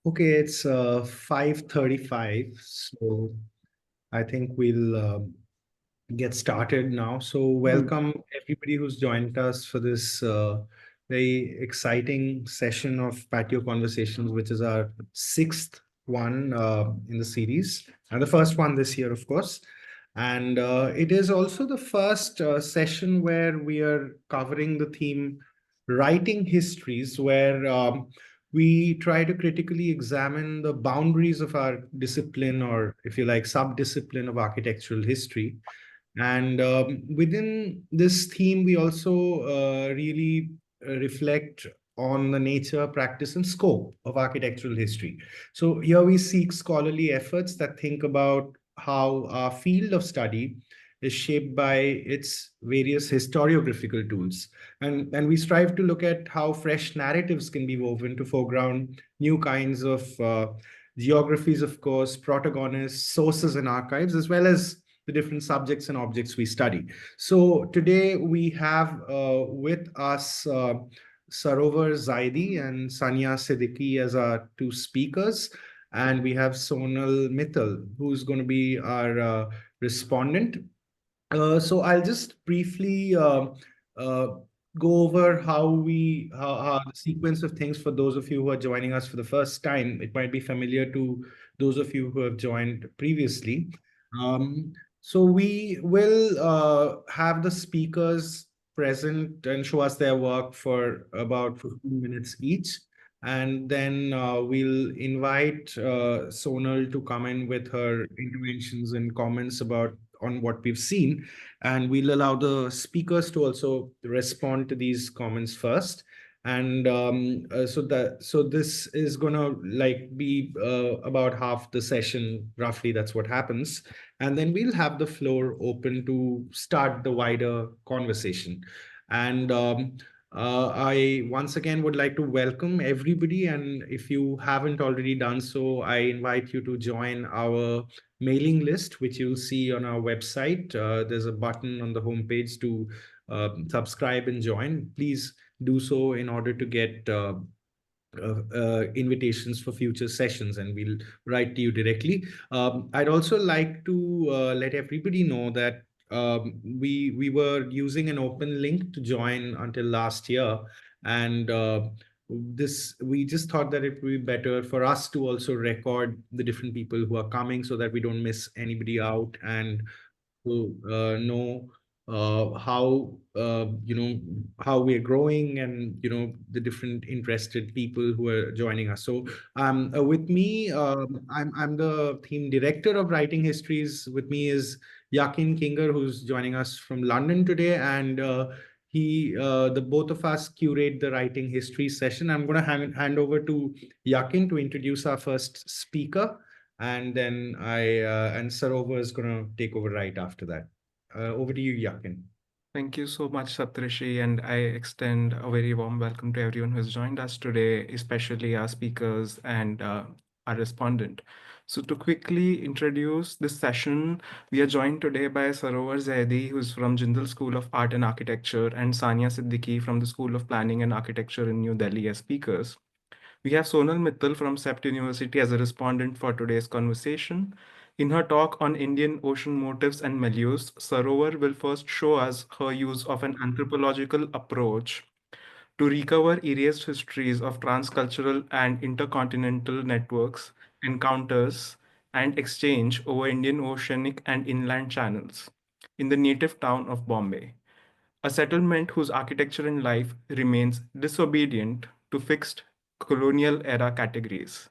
Okay, it's 5:35, so I think we'll get started now. So welcome everybody who's joined us for this very exciting session of Patio Conversations, which is our sixth one in the series, and the first one this year, of course. And it is also the first session where we are covering the theme writing histories, where we try to critically examine the boundaries of our discipline, or if you like, sub-discipline of architectural history. And within this theme, we also really reflect on the nature, practice, and scope of architectural history. So here we seek scholarly efforts that think about how our field of study is shaped by its various historiographical tools. And we strive to look at how fresh narratives can be woven to foreground new kinds of geographies, of course, protagonists, sources, and archives, as well as the different subjects and objects we study. So today we have with us Sarover Zaidi and Saniya Siddiqui as our two speakers. And we have Sonal Mithal, who's going to be our respondent. So I'll just briefly uh, go over how the sequence of things for those of you who are joining us for the first time. It might be familiar to those of you who have joined previously. Um, so we will have the speakers present and show us their work for about 15 minutes each. And then we'll invite Sonal to come in with her interventions and comments about on what we've seen, and we'll allow the speakers to also respond to these comments first. And so this is gonna like be about half the session, roughly. That's what happens, and then we'll have the floor open to start the wider conversation. And I once again would like to welcome everybody, and if you haven't already done so, I invite you to join our mailing list, which you'll see on our website. There's a button on the homepage to subscribe and join. Please do so in order to get invitations for future sessions, and we'll write to you directly. I'd also like to let everybody know that we were using an open link to join until last year, and this we just thought that it would be better for us to also record the different people who are coming so that we don't miss anybody out, and to know how how we're growing, and the different interested people who are joining us. So with me, I'm the theme director of writing histories. With me is Yakin Kinger, who's joining us from London today, and the both of us curate the writing history session. I'm going to hand over to Yakin to introduce our first speaker, and then and Sarover is going to take over right after that. Over to you, Yakin. Thank you so much, Saptrishi, and I extend a very warm welcome to everyone who has joined us today, especially our speakers and our respondent. So to quickly introduce this session, we are joined today by Sarover Zaidi, who's from Jindal School of Art and Architecture, and Saniya Siddiqui from the School of Planning and Architecture in New Delhi as speakers. We have Sonal Mithal from CEPT University as a respondent for today's conversation. In her talk on Indian Ocean motifs and Milieus, Sarovar will first show us her use of an anthropological approach to recover erased histories of transcultural and intercontinental networks, encounters, and exchange over Indian Oceanic and inland channels in the native town of Bombay, a settlement whose architecture and life remains disobedient to fixed colonial era categories.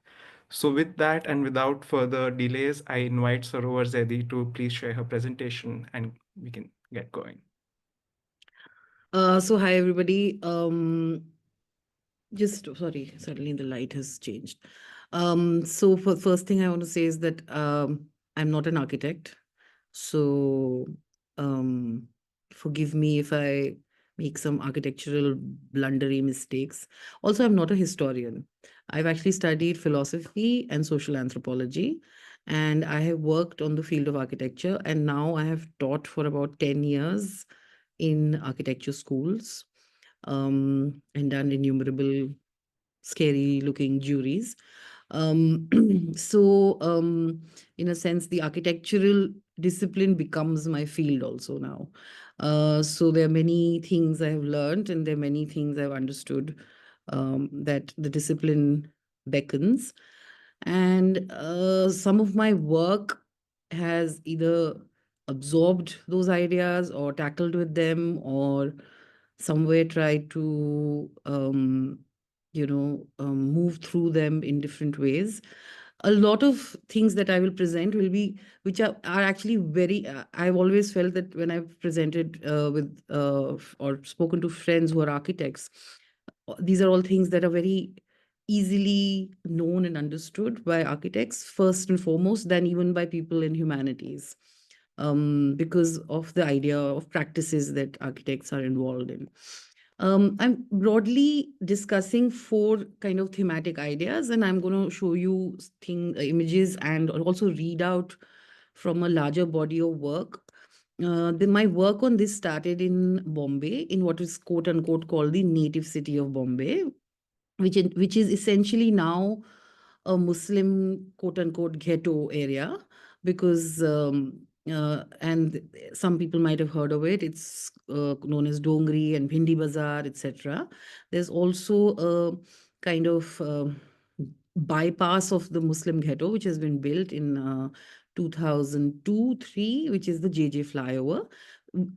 So, with that and without further delays, I invite Sarovar Zaidi to please share her presentation and we can get going. So hi everybody. Just sorry, suddenly the light has changed. So for first thing I want to say is that I'm not an architect, so um, forgive me if I make some architectural blundery mistakes. Also, I'm not a historian. I've actually studied philosophy and social anthropology, and I have worked on the field of architecture, and now I have taught for about 10 years in architecture schools, and done innumerable scary looking juries. Um, so, in a sense, the architectural discipline becomes my field also now. So there are many things I have learned, and there are many things I've understood that the discipline beckons. And some of my work has either absorbed those ideas or tackled with them or somewhere tried to move through them in different ways. A lot of things that I will present will be which are actually very I've always felt that when I've presented with or spoken to friends who are architects, these are all things that are very easily known and understood by architects first and foremost than even by people in humanities, because of the idea of practices that architects are involved in. I'm broadly discussing four kind of thematic ideas, and I'm going to show you images and also read out from a larger body of work. My work on this started in Bombay, in what is quote unquote called the native city of Bombay, which is essentially now a Muslim quote unquote ghetto area, because and some people might have heard of it. It's known as Dongri and Bhindi Bazaar, etc. There's also a kind of bypass of the Muslim ghetto, which has been built in 2002-3, which is the JJ flyover,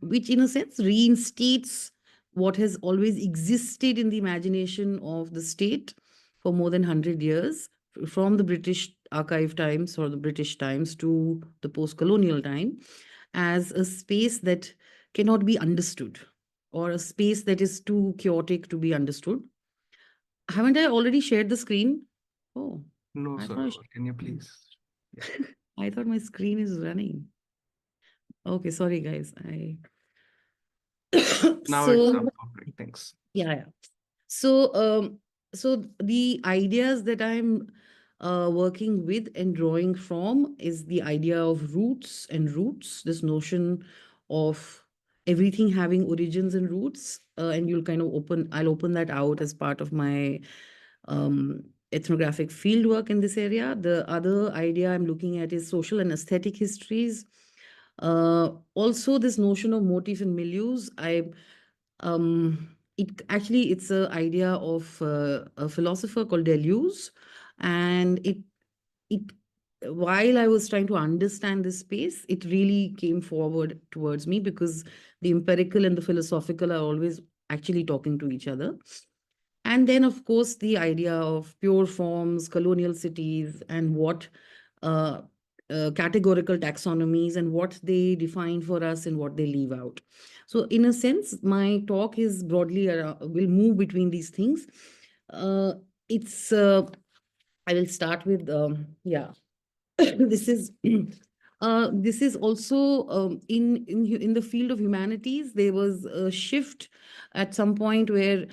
which in a sense reinstates what has always existed in the imagination of the state for more than 100 years, from the British archive times or the British times to the post-colonial time, as a space that cannot be understood, or a space that is too chaotic to be understood. Haven't I already shared the screen? Oh, No, I sir. thought Can you please? I thought my screen is running. Okay, sorry guys. Now it's So perfect. Thanks. yeah. So, so the ideas that I'm working with and drawing from is the idea of roots and roots, this notion of everything having origins and roots. And I'll open that out as part of my um, ethnographic fieldwork in this area. The other idea I'm looking at is social and aesthetic histories. Also, this notion of motif and milieus. It's a idea of a philosopher called Deleuze, and it while I was trying to understand this space, it really came forward towards me because the empirical and the philosophical are always actually talking to each other. And then, of course, the idea of pure forms, colonial cities, and what uh, categorical taxonomies and what they define for us and what they leave out. So, in a sense, my talk is broadly will move between these things. Uh, it's I will start with this is this is also in the field of humanities. There was a shift at some point where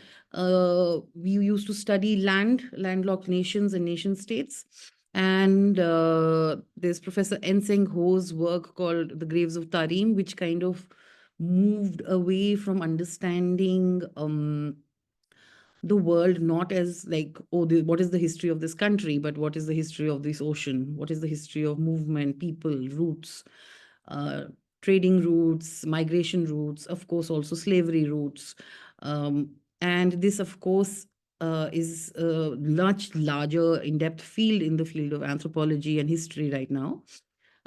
we used to study landlocked nations and nation states, and there's Professor Enseng Ho's work called The Graves of Tarim, which kind of moved away from understanding the world not as like, oh, what is the history of this country, but what is the history of this ocean, what is the history of movement, people, roots, uh, trading routes, migration routes, of course also slavery routes. And this of course is a much larger in-depth field in the field of anthropology and history right now.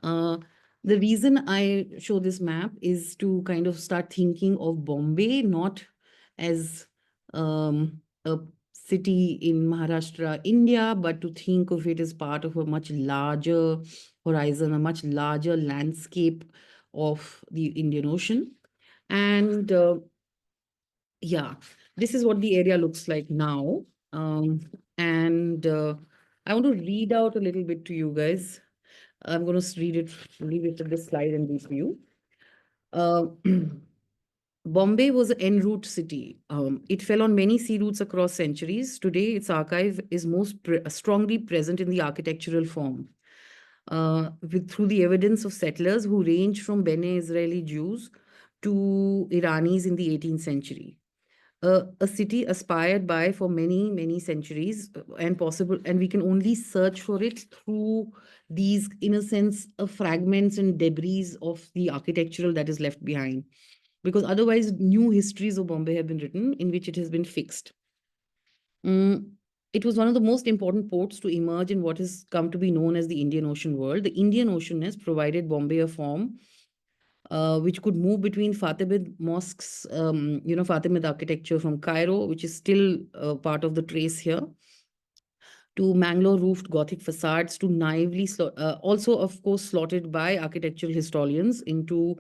uh, the reason I show this map is to kind of start thinking of Bombay not as a city in Maharashtra, India, but to think of it as part of a much larger horizon, a much larger landscape of the Indian Ocean. And yeah, this is what the area looks like now. And I want to read out a little bit to you guys. I'm going to leave it to this slide and read to you. Uh, Bombay was an en route city. It fell on many sea routes across centuries. Today, its archive is strongly present in the architectural form, through the evidence of settlers who range from Bene Israeli Jews to Iranis in the 18th century. a city aspired by for many, many centuries, and possible, and we can only search for it through these, in a sense, fragments and debris of the architectural that is left behind. Because otherwise, new histories of Bombay have been written in which it has been fixed. Mm, it was one of the most important ports to emerge in what has come to be known as the Indian Ocean world. The Indian Ocean has provided Bombay a form which could move between Fatimid mosques, Fatimid architecture from Cairo, which is still part of the trace here, to Mangalore roofed Gothic facades, to naively, also, of course, slotted by architectural historians into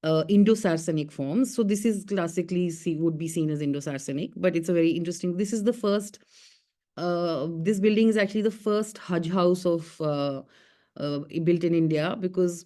Indo-Saracenic forms. So this is classically would be seen as Indo-Saracenic, but it's a very interesting. This is the first. This building is actually the first Hajj house of built in India, because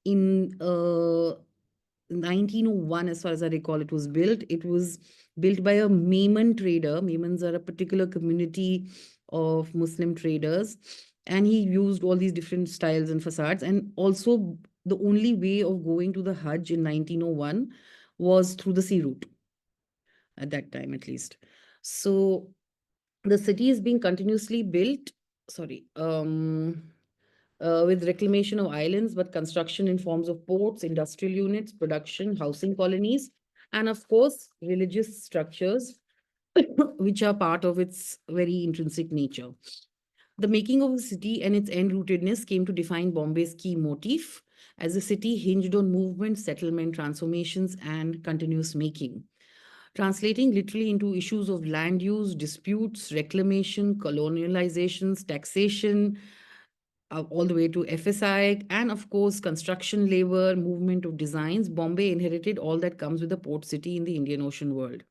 in 1901, as far as I recall, it was built. It was built by a Maiman trader. Maimans are a particular community of Muslim traders, and he used all these different styles and facades. And also, the only way of going to the Hajj in 1901 was through the sea route, at that time at least. So the city is being continuously built, sorry, with reclamation of islands, but construction in forms of ports, industrial units, production, housing colonies, and of course, religious structures, which are part of its very intrinsic nature. The making of the city and its end-rootedness came to define Bombay's key motif, as a city hinged on movement, settlement, transformations, and continuous making. Translating literally into issues of land use, disputes, reclamation, colonializations, taxation, all the way to FSI, and of course, construction labor, movement of designs, Bombay inherited all that comes with a port city in the Indian Ocean world.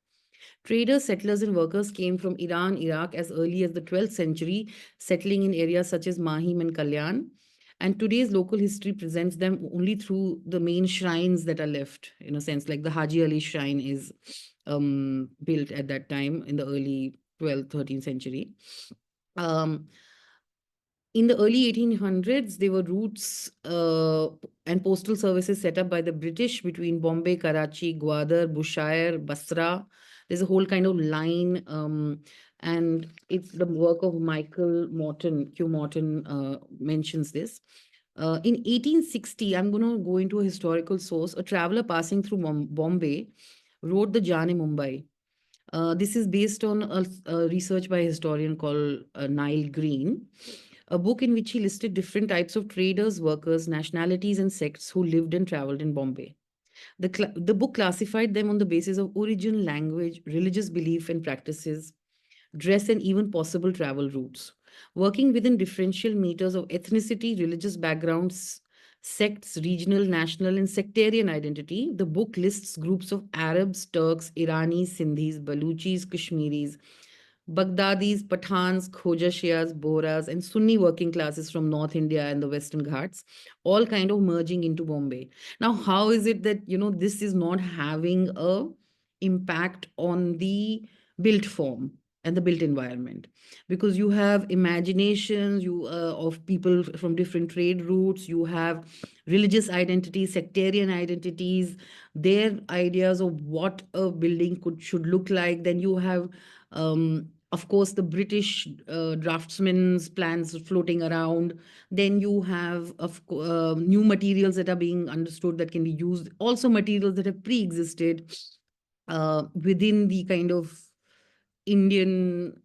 Traders, settlers, and workers came from Iran, Iraq as early as the 12th century, settling in areas such as Mahim and Kalyan. And today's local history presents them only through the main shrines that are left, in a sense, like the Haji Ali shrine is built at that time in the early 12th, 13th century. Um, in the early 1800s, there were routes and postal services set up by the British between Bombay, Karachi, Gwadar, Bushehr, Basra. There's a whole kind of line, and it's the work of Michael Morton. Q. Morton mentions this. In 1860, I'm going to go into a historical source. A traveler passing through Bombay wrote the Jane Mumbai. This is based on a research by a historian called Niall Green, a book in which he listed different types of traders, workers, nationalities, and sects who lived and traveled in Bombay. The book classified them on the basis of origin, language, religious belief and practices, dress, and even possible travel routes. Working within differential meters of ethnicity, religious backgrounds, sects, regional, national, and sectarian identity, the book lists groups of Arabs, Turks, Iranis, Sindhis, Baluchis, Kashmiris, Baghdadis, Pathans, Khoja Shias, Bohras, and Sunni working classes from North India and the Western Ghats, all kind of merging into Bombay. Now, how is it that, this is not having a impact on the built form and the built environment? Because you have imaginations of people from different trade routes, you have religious identities, sectarian identities, their ideas of what a building should look like. Then you have of course, the British draftsmen's plans floating around. Then you have new materials that are being understood that can be used. Also, materials that have pre-existed within the kind of Indian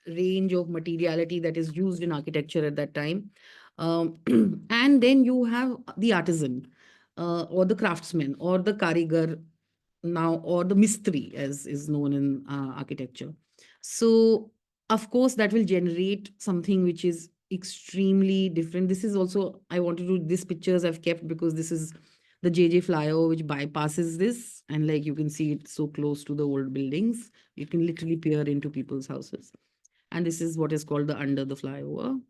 range of materiality that is used in architecture at that time. And then you have the artisan or the craftsman or the karigar now, or the mistri as is known in architecture. So of course that will generate something which is extremely different. This is also, I wanted to, these pictures I've kept because this is the JJ flyover which bypasses this, and like you can see it so close to the old buildings, you can literally peer into people's houses. And this is what is called the under the flyover.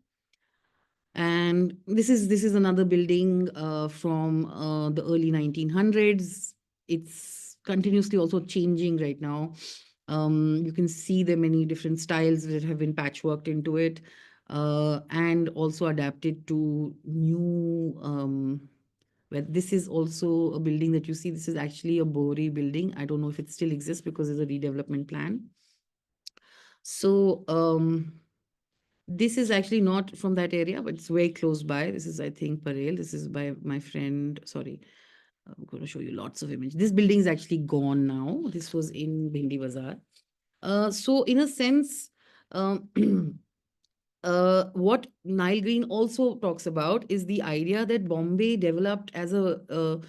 And this is another building from the early 1900s. It's continuously also changing right now. You can see there are many different styles that have been patchworked into it, and also adapted to new where this is also a building that you see. This is actually a Bohri building. I don't know if it still exists because there's a redevelopment plan. So this is actually not from that area, but it's very close by. This is, I think, Parel. This is by my friend. Sorry, I'm going to show you lots of images. This building is actually gone now. This was in Bhindi Bazaar. So in a sense, um, what Nile Green also talks about is the idea that Bombay developed as a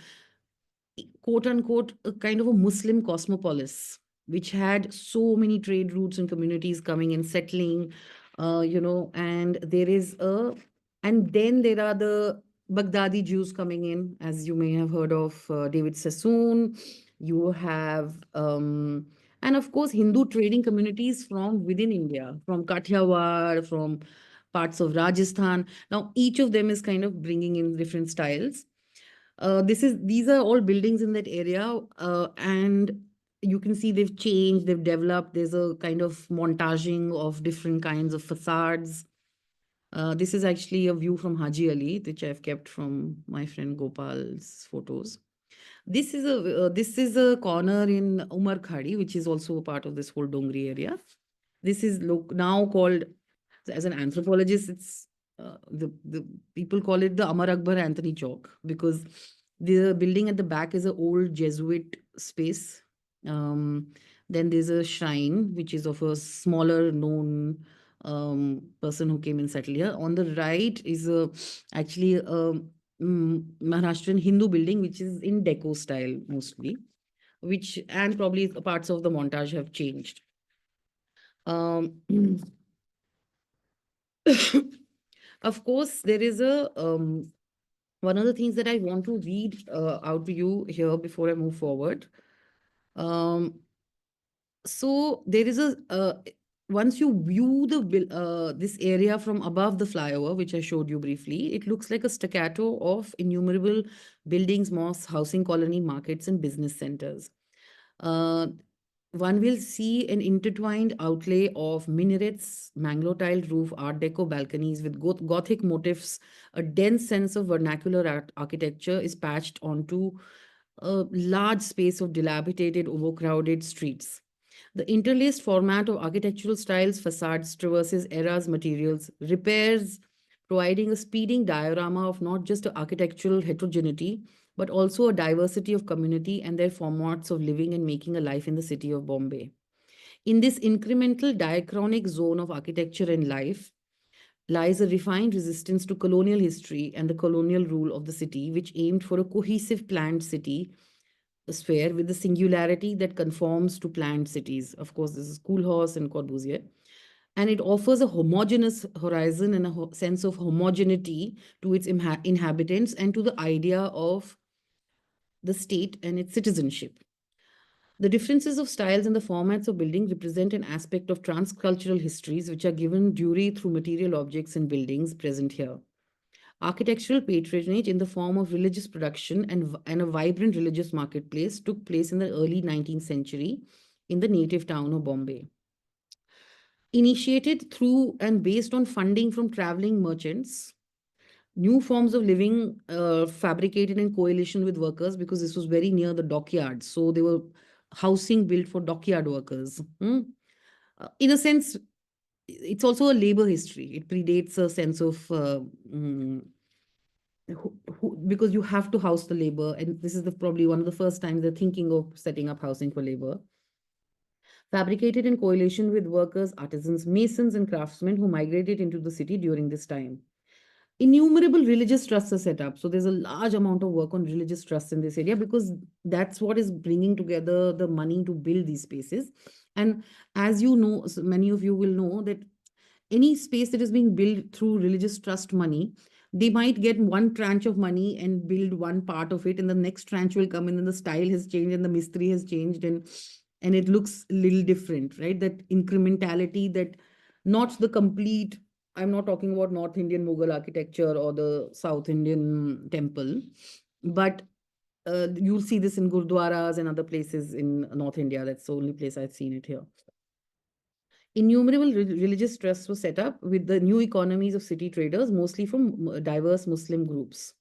quote unquote a kind of a Muslim cosmopolis, which had so many trade routes and communities coming and settling, and there is a, and then there are the Baghdadi Jews coming in, as you may have heard of David Sassoon. You have, and of course, Hindu trading communities from within India, from Kathiawar, from parts of Rajasthan. Now, each of them is kind of bringing in different styles. These are all buildings in that area, and you can see they've changed, they've developed. There's a kind of montaging of different kinds of facades. This is actually a view from Haji Ali, which I've kept from my friend Gopal's photos. This is a corner in Umar Khadi, which is also a part of this whole Dongri area. This is now called, as an anthropologist, it's the people call it the Amar Akbar Anthony Chowk, because the building at the back is an old Jesuit space. Then there's a shrine which is of a smaller known person who came and settled here. On the right is actually a Maharashtrian Hindu building which is in deco style mostly, which, and probably parts of the montage have changed. Um, of course, there is a one of the things that I want to read out to you here before I move forward. So there is a once you view this area from above the flyover, which I showed you briefly, it looks like a staccato of innumerable buildings, mosques, housing colony, markets, and business centers. One will see an intertwined outlay of minarets, Mangalore tiled roof, Art Deco balconies with Gothic motifs. A dense sense of vernacular architecture is patched onto a large space of dilapidated, overcrowded streets. The interlaced format of architectural styles, facades, traverses, eras, materials, repairs, providing a speeding diorama of not just architectural heterogeneity, but also a diversity of community and their formats of living and making a life in the city of Bombay. In this incremental diachronic zone of architecture and life lies a refined resistance to colonial history and the colonial rule of the city, which aimed for a cohesive planned city sphere with the singularity that conforms to planned cities. Of course, this is Koolhaas and Corbusier. And it offers a homogeneous horizon and a sense of homogeneity to its inhabitants and to the idea of the state and its citizenship. The differences of styles and the formats of building represent an aspect of transcultural histories which are given duty through material objects and buildings present here. Architectural patronage in the form of religious production and a vibrant religious marketplace took place in the early 19th century in the native town of Bombay. Initiated through and based on funding from traveling merchants, new forms of living fabricated in coalition with workers, because this was very near the dockyards. So they were housing built for dockyard workers. In a sense, it's also a labor history. It predates a sense of because you have to house the labor, and this is probably one of the first times they're thinking of setting up housing for labor. Fabricated in coalition with workers, artisans, masons, and craftsmen who migrated into the city during this time. Innumerable religious trusts are set up. So there's a large amount of work on religious trusts in this area, because that's what is bringing together the money to build these spaces. And as you know, so many of you will know that any space that is being built through religious trust money, they might get one tranche of money and build one part of it, and the next tranche will come in and the style has changed and the mistri has changed, and it looks a little different, right? That incrementality, that not the complete, I'm not talking about North Indian Mughal architecture or the South Indian temple, but you'll see this in Gurdwaras and other places in North India. That's the only place I've seen it here. Innumerable religious trusts were set up with the new economies of city traders, mostly from diverse Muslim groups.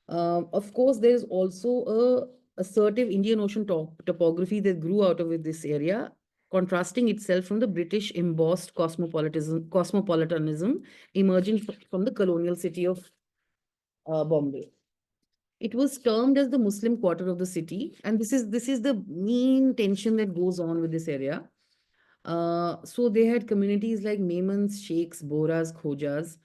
Of course, there is also a assertive Indian Ocean topography that grew out of this area, contrasting itself from the British embossed cosmopolitanism emerging from the colonial city of Bombay. It was termed as the Muslim quarter of the city, and this is the main tension that goes on with this area. So they had communities like Memans, Sheikhs, Boras, Khojas,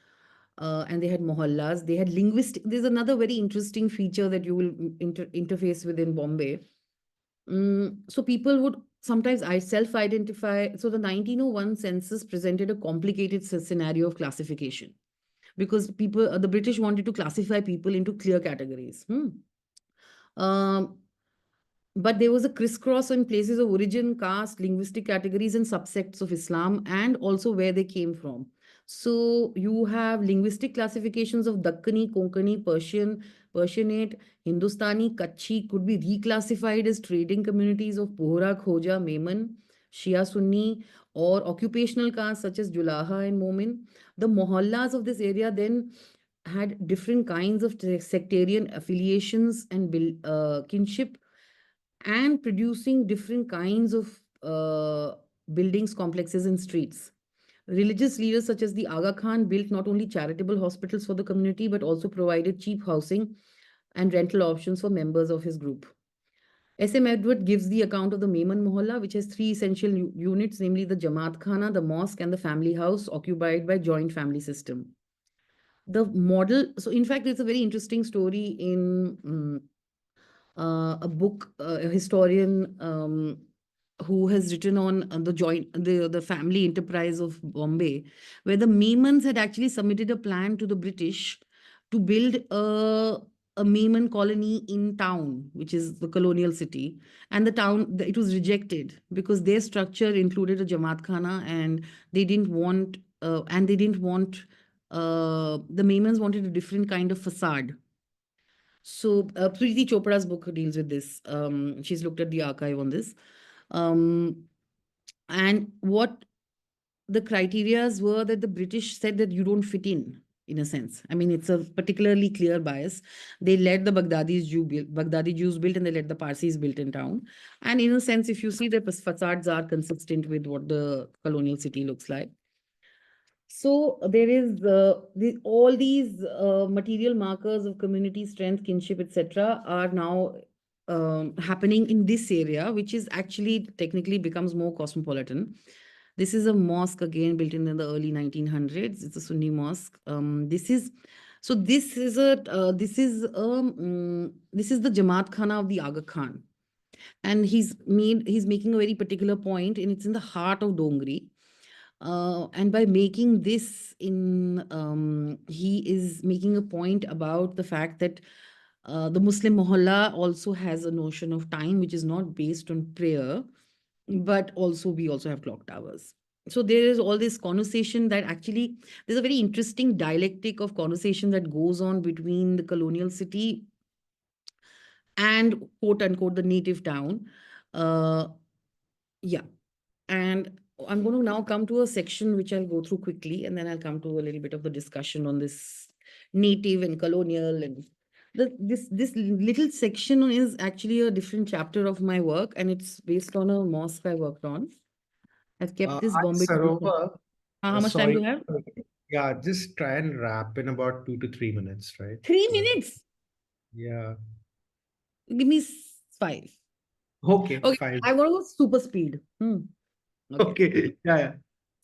and they had mohallas. They had linguistic. There's another very interesting feature that you will interface with in Bombay. So people would sometimes I self-identify. So the 1901 census presented a complicated scenario of classification because the British wanted to classify people into clear categories. Um, but there was a crisscross in places of origin, caste, linguistic categories, and subsects of Islam, and also where they came from. So you have linguistic classifications of Dakkani, Konkani, Persian, Persianate, Hindustani, Kutchi could be reclassified as trading communities of Bohra, Khoja, Memon, Shia Sunni, or occupational castes such as Julaha and Momin. The mohallas of this area then had different kinds of sectarian affiliations and kinship and producing different kinds of buildings, complexes, and streets. Religious leaders such as the Aga Khan built not only charitable hospitals for the community but also provided cheap housing and rental options for members of his group. S.M. Edward gives the account of the Memon Mohalla, which has three essential units, namely the Jamaat Khana, the mosque, and the family house, occupied by joint family system. The model, so in fact, it's a very interesting story in a book, a historian who has written on the family enterprise of Bombay, where the Memons had actually submitted a plan to the British to build a Memon colony in town, which is the colonial city, and it was rejected because their structure included a Jamaat Khana, and they didn't want the Memons wanted a different kind of facade. So Preeti Chopra's book deals with this. She's looked at the archive on this. Um, and what the criterias were that the British said that you don't fit in a sense. I mean, it's a particularly clear bias. They let the Baghdadi Jews built and they let the Parsis built in town. And in a sense, if you see, the facades are consistent with what the colonial city looks like. So there is all these material markers of community strength, kinship, etc., are now happening in this area, which is actually technically becomes more cosmopolitan. This is a mosque again built in the early 1900s. It's a Sunni mosque. This is the Jamaat Khana of the Aga Khan, and he's making a very particular point, and it's in the heart of Dongri. And by making this he is making a point about the fact that the Muslim Mohalla also has a notion of time, which is not based on prayer, but also we also have clock towers. So there is all this conversation that actually there's a very interesting dialectic of conversation that goes on between the colonial city and quote unquote the native town. Uh, yeah. And I'm going to now come to a section which I'll go through quickly, and then I'll come to a little bit of the discussion on this native and colonial. And this little section is actually a different chapter of my work, and it's based on a mosque I worked on. I've kept this Hi, Bombay. Sarover. How much time do Sorry. you have? Yeah, just try and wrap in about 2 to 3 minutes, right? 3 minutes. Yeah. Give me 5. Okay, Okay, fine. I want to go super speed. Okay. Okay. Yeah.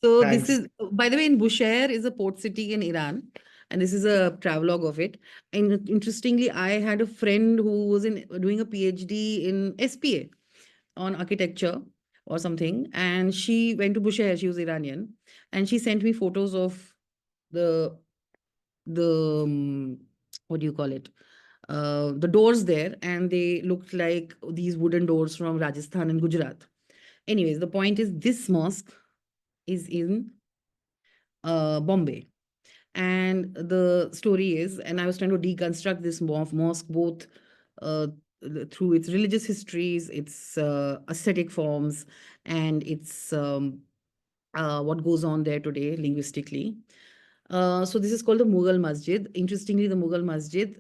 So this Thanks. is, by the way, in Bushehr is a port city in Iran, and this is a travelogue of it. And interestingly, I had a friend who was doing a PhD in SPA on architecture or something, and she went to Bushehr. She was Iranian, and she sent me photos of the the what do you call it? The doors there, and they looked like these wooden doors from Rajasthan and Gujarat. Anyways, the point is this mosque is in Bombay. And the story is, and I was trying to deconstruct this mosque both uh, through its religious histories, its aesthetic forms, and its what goes on there today linguistically. So this is called the Mughal Masjid. Interestingly, the Mughal Masjid,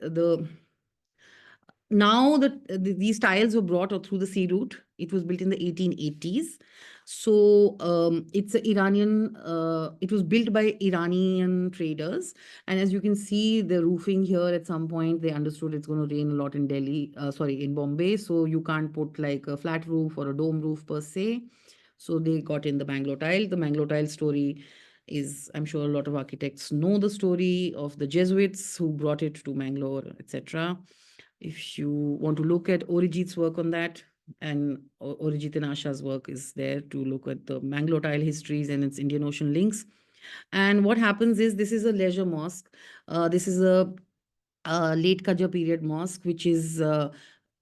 now these tiles were brought or through the sea route. It was built in the 1880s. So it's a Iranian, it was built by Iranian traders. And as you can see, the roofing here at some point, they understood it's going to rain a lot in Delhi, sorry, in Bombay. So you can't put like a flat roof or a dome roof per se. So they got in the Bangalore tile. The Bangalore tile story is, I'm sure a lot of architects know the story of the Jesuits who brought it to Bangalore, etc. If you want to look at Orijit's work on that, and Orijit and Asha's work is there to look at the Mangalore tile histories and its Indian Ocean links. And what happens is this is a leisure mosque. This is a late Qajar period mosque, which is a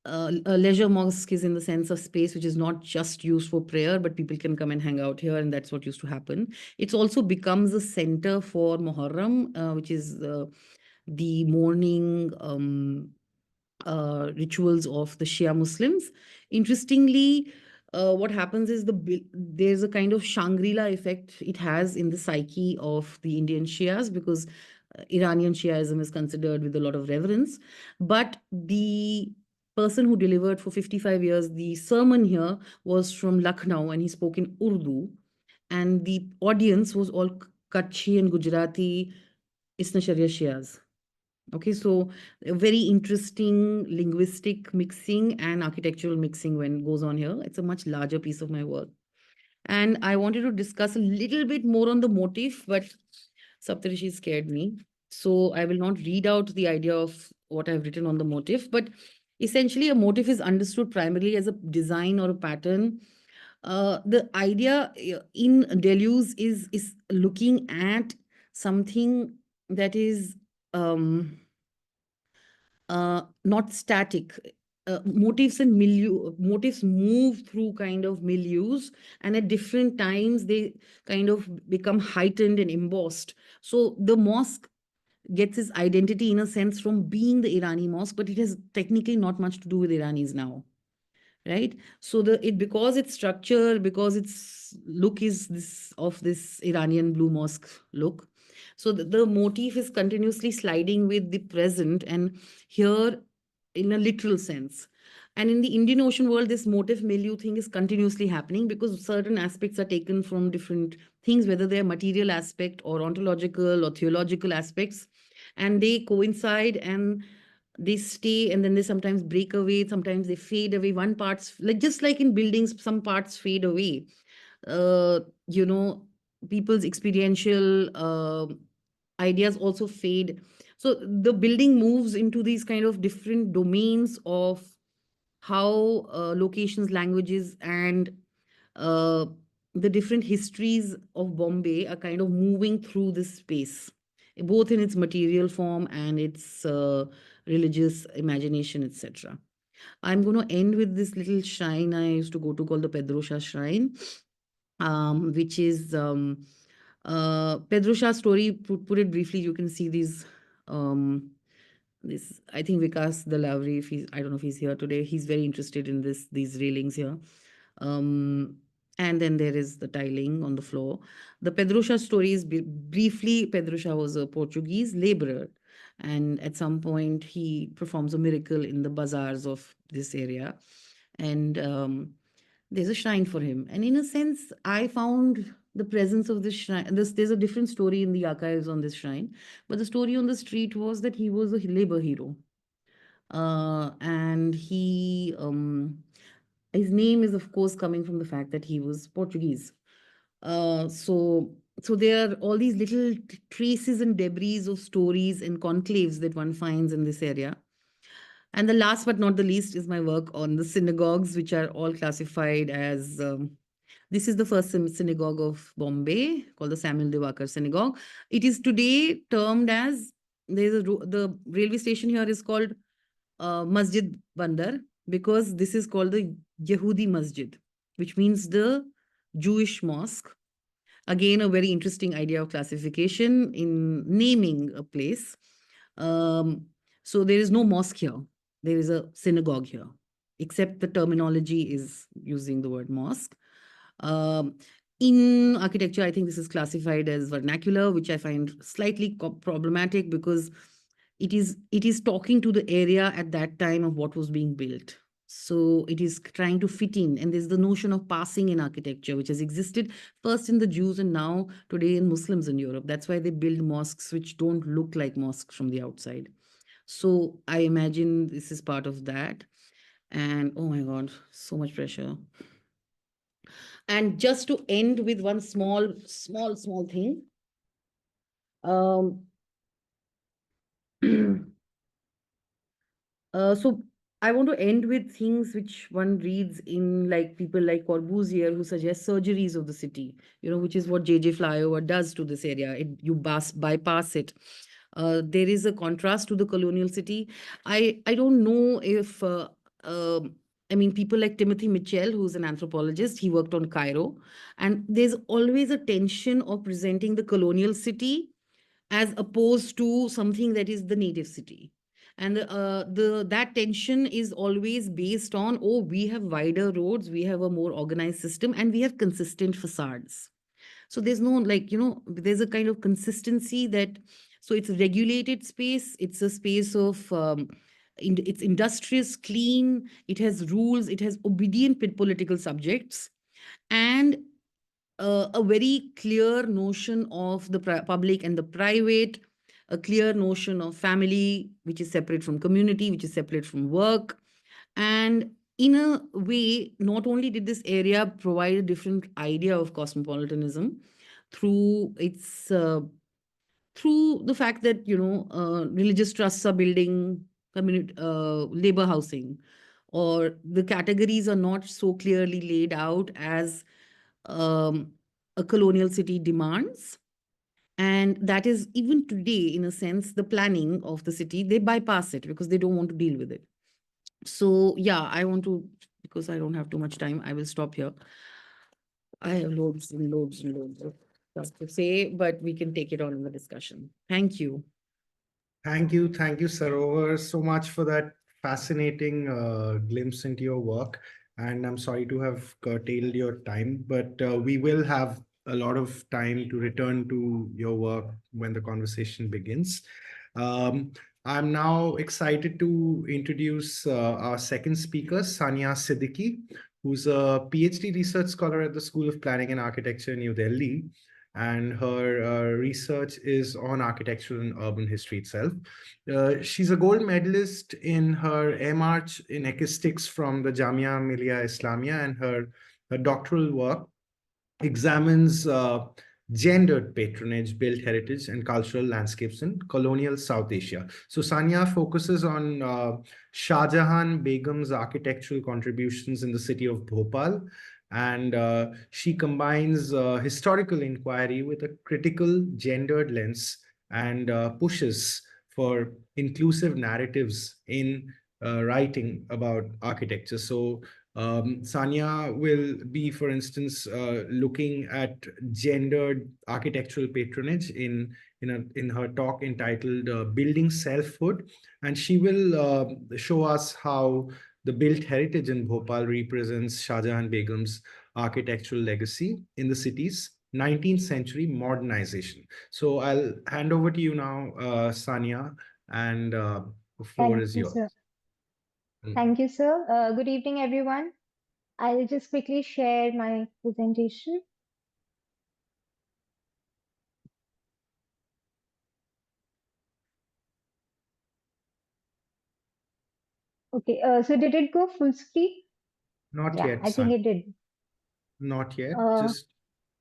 leisure mosque is in the sense of space which is not just used for prayer, but people can come and hang out here, and that's what used to happen. It's also becomes a center for Muharram, which is the mourning rituals of the Shia Muslims. Interestingly, what happens is there's a kind of Shangri-La effect it has in the psyche of the Indian Shias, because Iranian Shiaism is considered with a lot of reverence. But the person who delivered for 55 years the sermon here was from Lucknow, and he spoke in Urdu. And the audience was all Kutchi and Gujarati Isna Sharia Shias. Okay, so a very interesting linguistic mixing and architectural mixing when goes on here. It's a much larger piece of my work. And I wanted to discuss a little bit more on the motif, but Saptarishi scared me. So I will not read out the idea of what I've written on the motif, but essentially a motif is understood primarily as a design or a pattern. The idea in Deleuze is looking at something that is not static. Motifs and motifs move through kind of milieus, and at different times they kind of become heightened and embossed. So the mosque gets its identity in a sense from being the Irani mosque, but it has technically not much to do with Iranis now, right? So because its structure, because its look is this Iranian blue mosque look. So the motif is continuously sliding with the present, and here in a literal sense. And in the Indian Ocean world, this motif milieu thing is continuously happening because certain aspects are taken from different things, whether they're material aspect or ontological or theological aspects, and they coincide and they stay, and then they sometimes break away, sometimes they fade away. One parts, like just like in buildings, some parts fade away. You know, people's experiential ideas also fade. So the building moves into these kind of different domains of how locations, languages, and uh, the different histories of Bombay are kind of moving through this space, both in its material form and its religious imagination, etc. I'm going to end with this little shrine I used to go to called the Pedro Shah Shrine, which is Pedro Shah's story. Put it briefly, you can see these. This, I think Vikas Dalavri, if he's, I don't know if he's here today, he's very interested in these railings here. And then there is the tiling on the floor. The Pedro Shah story is briefly, Pedro Shah was a Portuguese laborer. And at some point, he performs a miracle in the bazaars of this area. And there's a shrine for him. And in a sense, I found the presence of this shrine. There's a different story in the archives on this shrine. But the story on the street was that he was a labor hero. And his name is, of course, coming from the fact that he was Portuguese. So there are all these little traces and debris of stories and conclaves that one finds in this area. And the last but not the least is my work on the synagogues, which are all classified as this is the first synagogue of Bombay, called the Samuel Devakar Synagogue. It is today termed as, the railway station here is called Masjid Bandar, because this is called the Yehudi Masjid, which means the Jewish mosque. Again, a very interesting idea of classification in naming a place. So there is no mosque here. There is a synagogue here, except the terminology is using the word mosque. In architecture, I think this is classified as vernacular, which I find slightly problematic because it is talking to the area at that time of what was being built. So it is trying to fit in, and there's the notion of passing in architecture, which has existed first in the Jews and now today in Muslims in Europe. That's why they build mosques which don't look like mosques from the outside. So I imagine this is part of that. And oh my God, so much pressure. And just to end with one small thing. Um, so I want to end with things which one reads in like people like Corbusier, who suggest surgeries of the city, which is what JJ flyover does to this area. You bypass it. There is a contrast to the colonial city. I don't know if I mean people like Timothy Mitchell, who's an anthropologist, he worked on Cairo, and there's always a tension of presenting the colonial city as opposed to something that is the native city. And the that tension is always based on, oh, we have wider roads, we have a more organized system, and we have consistent facades. So there's no, like, there's a kind of consistency that, so it's a regulated space, it's a space of it's industrious, clean, it has rules, it has obedient political subjects, and a very clear notion of the public and the private, a clear notion of family, which is separate from community, which is separate from work. And in a way, not only did this area provide a different idea of cosmopolitanism through its through the fact that religious trusts are building community labor housing, or the categories are not so clearly laid out as um, a colonial city demands. And that is, even today, in a sense, the planning of the city, they bypass it because they don't want to deal with it. So yeah, I want to, because I don't have too much time, I will stop here. I have loads and loads and loads of stuff to say, but we can take it on in the discussion. Thank you. Thank you, Sarover, so much for that fascinating glimpse into your work. And I'm sorry to have curtailed your time, but we will have a lot of time to return to your work when the conversation begins. Um, I'm now excited to introduce our second speaker, Saniya Siddiqui, who's a PhD research scholar at the School of Planning and Architecture in New Delhi, and her research is on architectural and urban history itself. She's a gold medalist in her M.Arch in acoustics from the Jamia Millia Islamia, and her doctoral work examines gendered patronage, built heritage, and cultural landscapes in colonial South Asia. So Saniya focuses on Shahjahan Begum's architectural contributions in the city of Bhopal, and she combines historical inquiry with a critical gendered lens, and pushes for inclusive narratives in writing about architecture. So Saniya will be, for instance, looking at gendered architectural patronage in her talk entitled "Building Selfhood," and she will show us how the built heritage in Bhopal represents Shahjahan Begum's architectural legacy in the city's 19th-century modernization. So I'll hand over to you now, Saniya, and the floor Thank is you, yours. sir. Thank you, sir. Good evening, everyone. I'll just quickly share my presentation. Okay, so did it go full screen? Not Yeah, yet, I think Saniya. it did. Not yet, Uh, just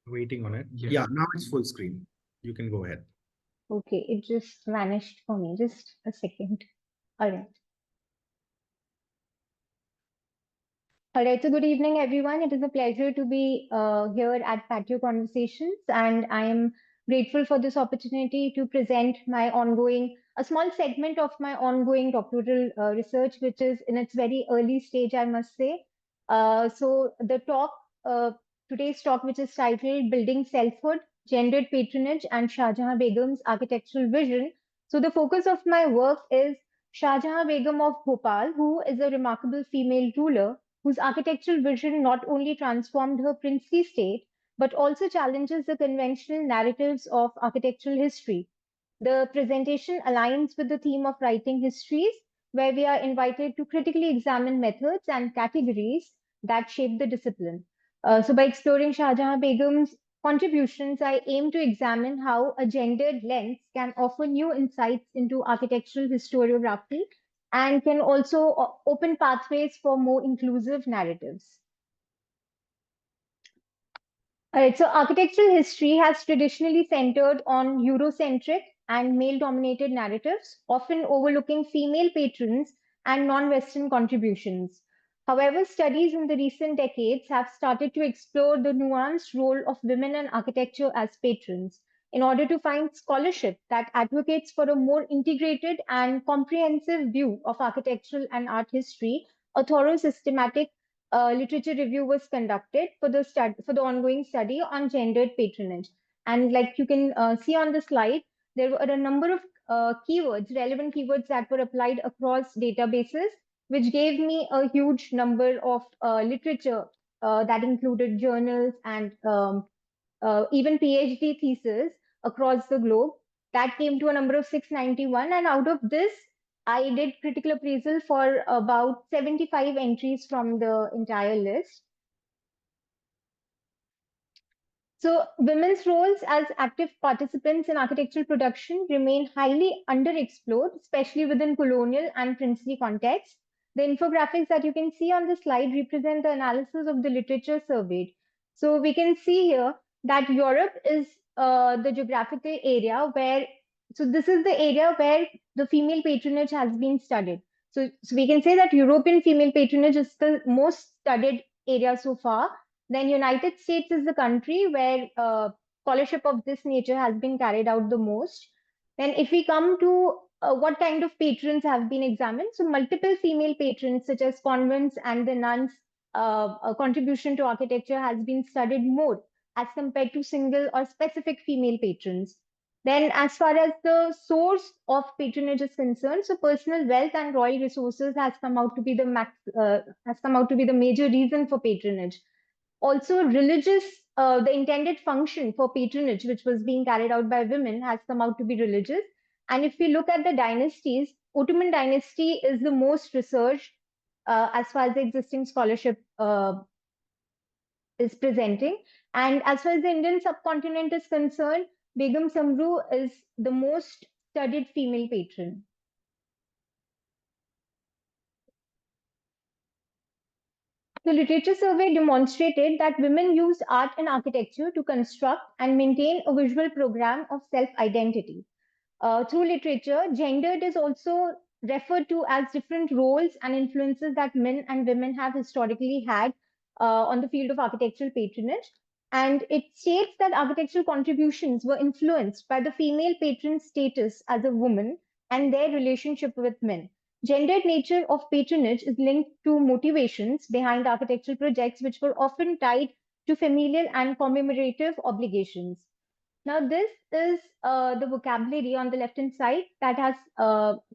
waiting on it. Yeah. Yeah, now it's full screen. You can go ahead. okay, it just vanished for me. Just a second. All right. All right, so good evening, everyone. It is a pleasure to be here at PATIO Conversations, and I am grateful for this opportunity to present a small segment of my ongoing doctoral research, which is in its very early stage, I must say. So the today's talk, which is titled Building Selfhood, Gendered Patronage, and Shahjahan Begum's Architectural Vision. So the focus of my work is Shahjahan Begum of Bhopal, who is a remarkable female ruler whose architectural vision not only transformed her princely state, but also challenges the conventional narratives of architectural history. The presentation aligns with the theme of writing histories, where we are invited to critically examine methods and categories that shape the discipline. So, by exploring Shahjahan Begum's contributions, I aim to examine how a gendered lens can offer new insights into architectural historiography and can also open pathways for more inclusive narratives. All right, so architectural history has traditionally centered on Eurocentric and male-dominated narratives, often overlooking female patrons and non-Western contributions. However, studies in the recent decades have started to explore the nuanced role of women in architecture as patrons in order to find scholarship that advocates for a more integrated and comprehensive view of architectural and art history. A thorough systematic literature review was conducted for the ongoing study on gendered patronage. And like you can see on the slide, there were a number of keywords, relevant keywords that were applied across databases, which gave me a huge number of literature that included journals and even PhD theses across the globe. That came to a number of 691. And out of this, I did critical appraisal for about 75 entries from the entire list. So women's roles as active participants in architectural production remain highly underexplored, especially within colonial and princely contexts. The infographics that you can see on the slide represent the analysis of the literature surveyed. So we can see here that Europe is the geographical area where, so this is the area where the female patronage has been studied. So we can say that European female patronage is the most studied area so far. Then United States is the country where scholarship of this nature has been carried out the most. Then if we come to what kind of patrons have been examined, so multiple female patrons such as convents and the nuns contribution to architecture has been studied more as compared to single or specific female patrons. Then as far as the source of patronage is concerned, so personal wealth and royal resources has come out to be the major reason for patronage. Also, the intended function for patronage, which was being carried out by women, has come out to be religious. And if we look at the dynasties, Ottoman dynasty is the most researched as far as the existing scholarship is presenting. And as far as the Indian subcontinent is concerned, Begum Samru is the most studied female patron. The literature survey demonstrated that women use art and architecture to construct and maintain a visual program of self-identity. Through literature, gendered is also referred to as different roles and influences that men and women have historically had on the field of architectural patronage. And it states that architectural contributions were influenced by the female patron's status as a woman and their relationship with men. Gendered nature of patronage is linked to motivations behind architectural projects, which were often tied to familial and commemorative obligations. Now, this is the vocabulary on the left-hand side that has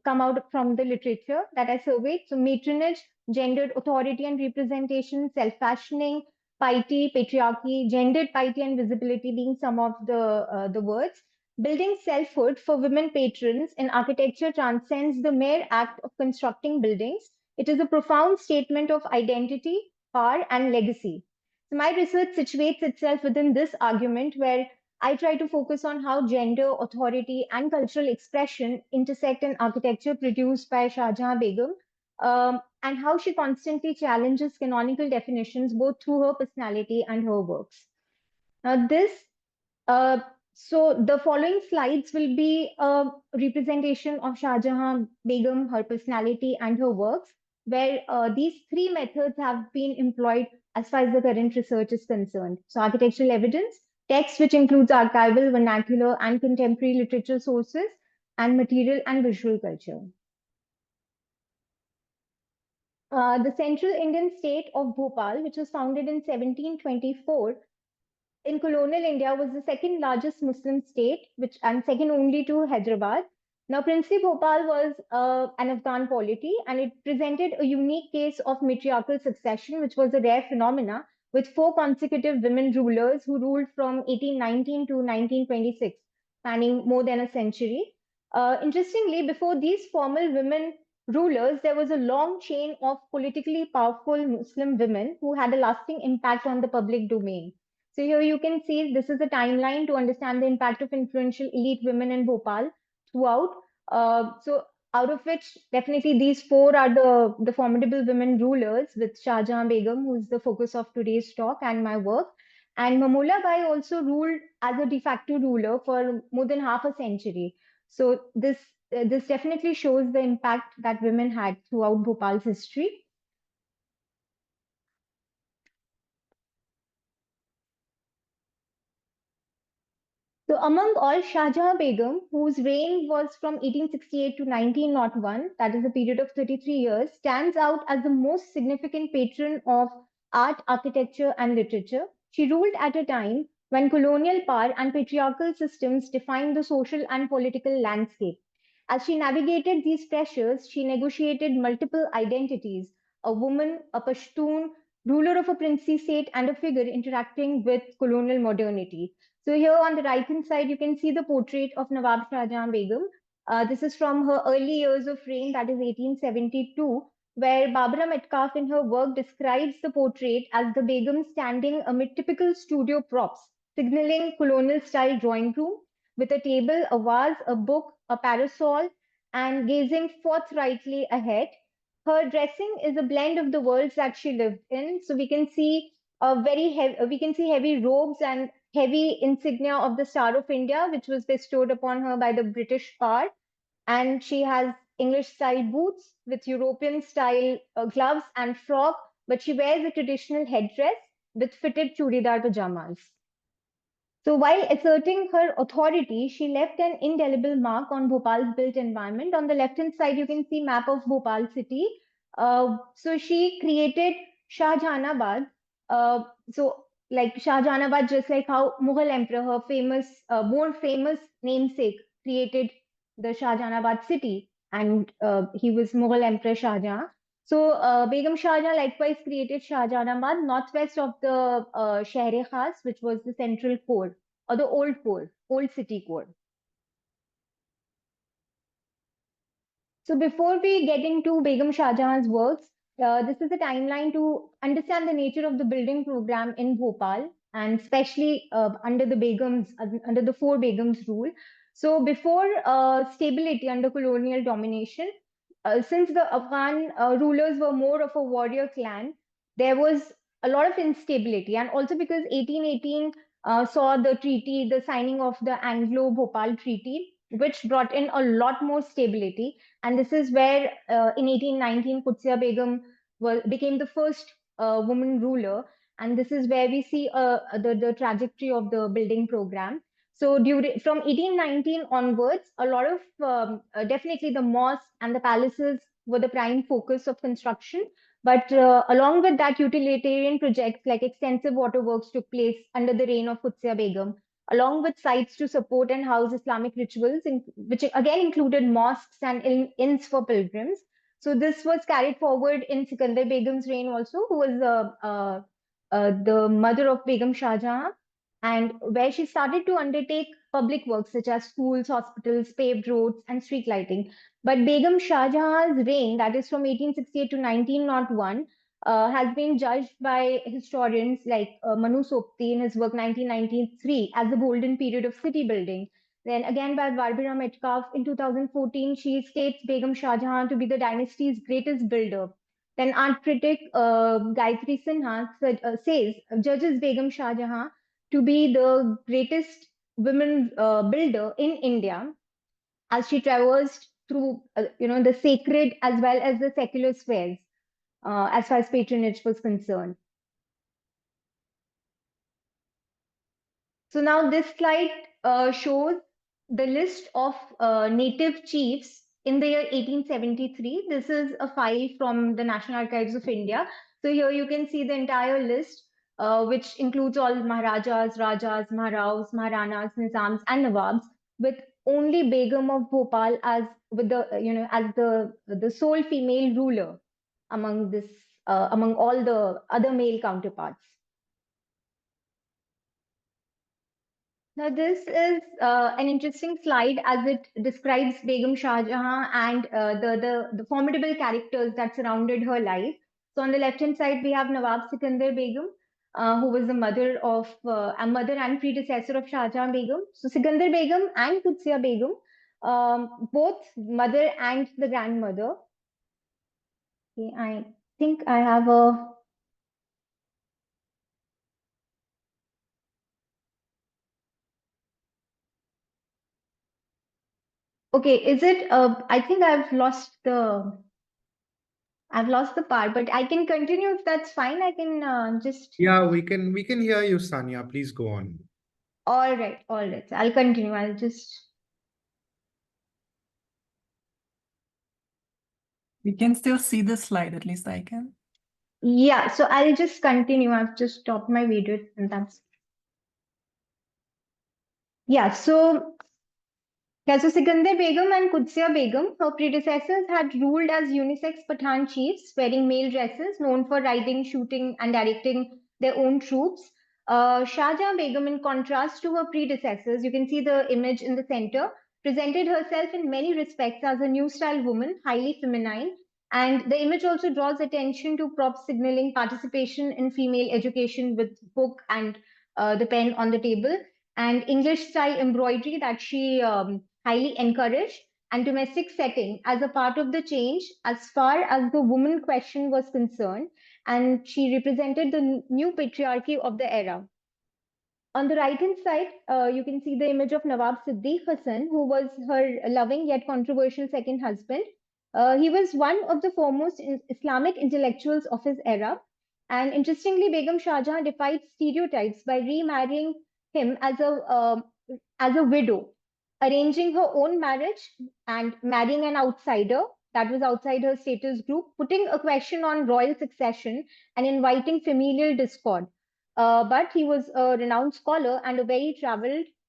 come out from the literature that I surveyed. So, matronage, gendered authority and representation, self-fashioning, piety, patriarchy, gendered piety and visibility being some of the words. Building selfhood for women patrons in architecture transcends the mere act of constructing buildings. It is a profound statement of identity, power, and legacy. So my research situates itself within this argument where I try to focus on how gender, authority, and cultural expression intersect in architecture produced by Shahjahan Begum, and how she constantly challenges canonical definitions both through her personality and her works. Now, so the following slides will be a representation of Shahjahan Begum, her personality, and her works, where these three methods have been employed as far as the current research is concerned. So architectural evidence, text which includes archival, vernacular, and contemporary literature sources, and material and visual culture. The central Indian state of Bhopal, which was founded in 1724, in colonial India was the second largest Muslim state, and second only to Hyderabad. Now, Princely Bhopal was an Afghan polity, and it presented a unique case of matriarchal succession, which was a rare phenomena, with 4 consecutive women rulers who ruled from 1819 to 1926, spanning more than a century. Interestingly, before these formal women rulers, there was a long chain of politically powerful Muslim women who had a lasting impact on the public domain. So here you can see this is a timeline to understand the impact of influential elite women in Bhopal throughout. So out of which, definitely these four are the formidable women rulers, with Shahjahan Begum, who is the focus of today's talk and my work. And Mamula Bai also ruled as a de facto ruler for more than half a century. So this definitely shows the impact that women had throughout Bhopal's history. So among all, Shahjahan Begum, whose reign was from 1868 to 1901, that is a period of 33 years, stands out as the most significant patron of art, architecture, and literature. She ruled at a time when colonial power and patriarchal systems defined the social and political landscape. As she navigated these pressures, she negotiated multiple identities: a woman, a Pashtun, ruler of a princely state, and a figure interacting with colonial modernity. So here on the right-hand side, you can see the portrait of Nawab Shahjahan Begum. This is from her early years of reign, that is 1872, where Barbara Metcalfe in her work describes the portrait as the Begum standing amid typical studio props, signaling colonial-style drawing room with a table, a vase, a book, a parasol, and gazing forthrightly ahead. Her dressing is a blend of the worlds that she lived in. So we can see we can see heavy robes and heavy insignia of the Star of India, which was bestowed upon her by the British power. And she has English style boots with European style gloves and frock, but she wears a traditional headdress with fitted churidar pajamas. So while asserting her authority, she left an indelible mark on Bhopal's built environment. On the left-hand side, you can see map of Bhopal city. So she created Shahjahanabad. So like Shahjahanabad, just like how Mughal emperor, her more famous namesake, created the Shahjahanabad city, and he was Mughal Emperor Shahjahan. So Begum Shahjahan likewise created Shahjahanabad, northwest of the Shahre-Khas, which was the central core or the old core, old city core. So before we get into Begum Shahjahan's works, this is a timeline to understand the nature of the building program in Bhopal, and especially under the Begums, under the four Begums rule. So before stability under colonial domination, since the Afghan rulers were more of a warrior clan, there was a lot of instability. And also because 1818 saw the treaty, the signing of the Anglo-Bhopal Treaty, which brought in a lot more stability. And this is where in 1819, Qudsiya Begum became the first woman ruler. And this is where we see the trajectory of the building program. So from 1819 onwards, a lot of definitely the mosques and the palaces were the prime focus of construction. But along with that, utilitarian projects like extensive waterworks took place under the reign of Qudsiya Begum, along with sites to support and house Islamic rituals, which again included mosques and inns for pilgrims. So this was carried forward in Sikandar Begum's reign also, who was the mother of Begum Shah Jahan, and where she started to undertake public works such as schools, hospitals, paved roads, and street lighting. But Begum Shah Jahan's reign, that is from 1868 to 1901, has been judged by historians like Manu Sopti in his work 1993 as the golden period of city building. Then again by Barbara Metcalfe in 2014, she states Begum Shah Jahan to be the dynasty's greatest builder. Then art critic Gayatri Sinha says judges Begum Shah Jahan to be the greatest women builder in India, as she traversed through the sacred as well as the secular spheres as far as patronage was concerned. So now this slide shows the list of native chiefs in the year 1873. This is a file from the National Archives of India. So here you can see the entire list, which includes all Maharajas, Rajas, Maharaus, Maharanas, Nizams, and Nawabs, with only Begum of Bhopal as with the as the sole female ruler among this among all the other male counterparts. Now, this is an interesting slide as it describes Begum Shah Jahan and the formidable characters that surrounded her life. So, on the left-hand side, we have Nawab Sikandar Begum, who was the mother of a mother and predecessor of Shah Jahan Begum. So, Sikandar Begum and Qudsiya Begum, both mother and the grandmother. Okay, I think I have a Okay, is it? I think I've lost the part, but I can continue if that's fine. I can just. Yeah, we can hear you, Saniya. Please go on. All right, all right. So I'll continue. I'll just. We can still see the slide, at least I can. Yeah, so I'll just continue. I've just stopped my video, and that's. Yeah, so Sikandar Begum and Qudsiya Begum, her predecessors, had ruled as unisex Pathan chiefs, wearing male dresses, known for riding, shooting, and directing their own troops. Shah Jahan Begum, in contrast to her predecessors, you can see the image in the center, presented herself in many respects as a new style woman, highly feminine. And the image also draws attention to prop signaling participation in female education with book and the pen on the table, and English style embroidery that she highly encouraged, and domestic setting as a part of the change as far as the woman question was concerned. And she represented the new patriarchy of the era. On the right hand side, you can see the image of Nawab Siddiq Hassan, who was her loving yet controversial second husband. He was one of the foremost Islamic intellectuals of his era. And interestingly, Begum Shah Jahan defied stereotypes by remarrying him as a widow, arranging her own marriage and marrying an outsider that was outside her status group, putting a question on royal succession and inviting familial discord. But he was a renowned scholar and a very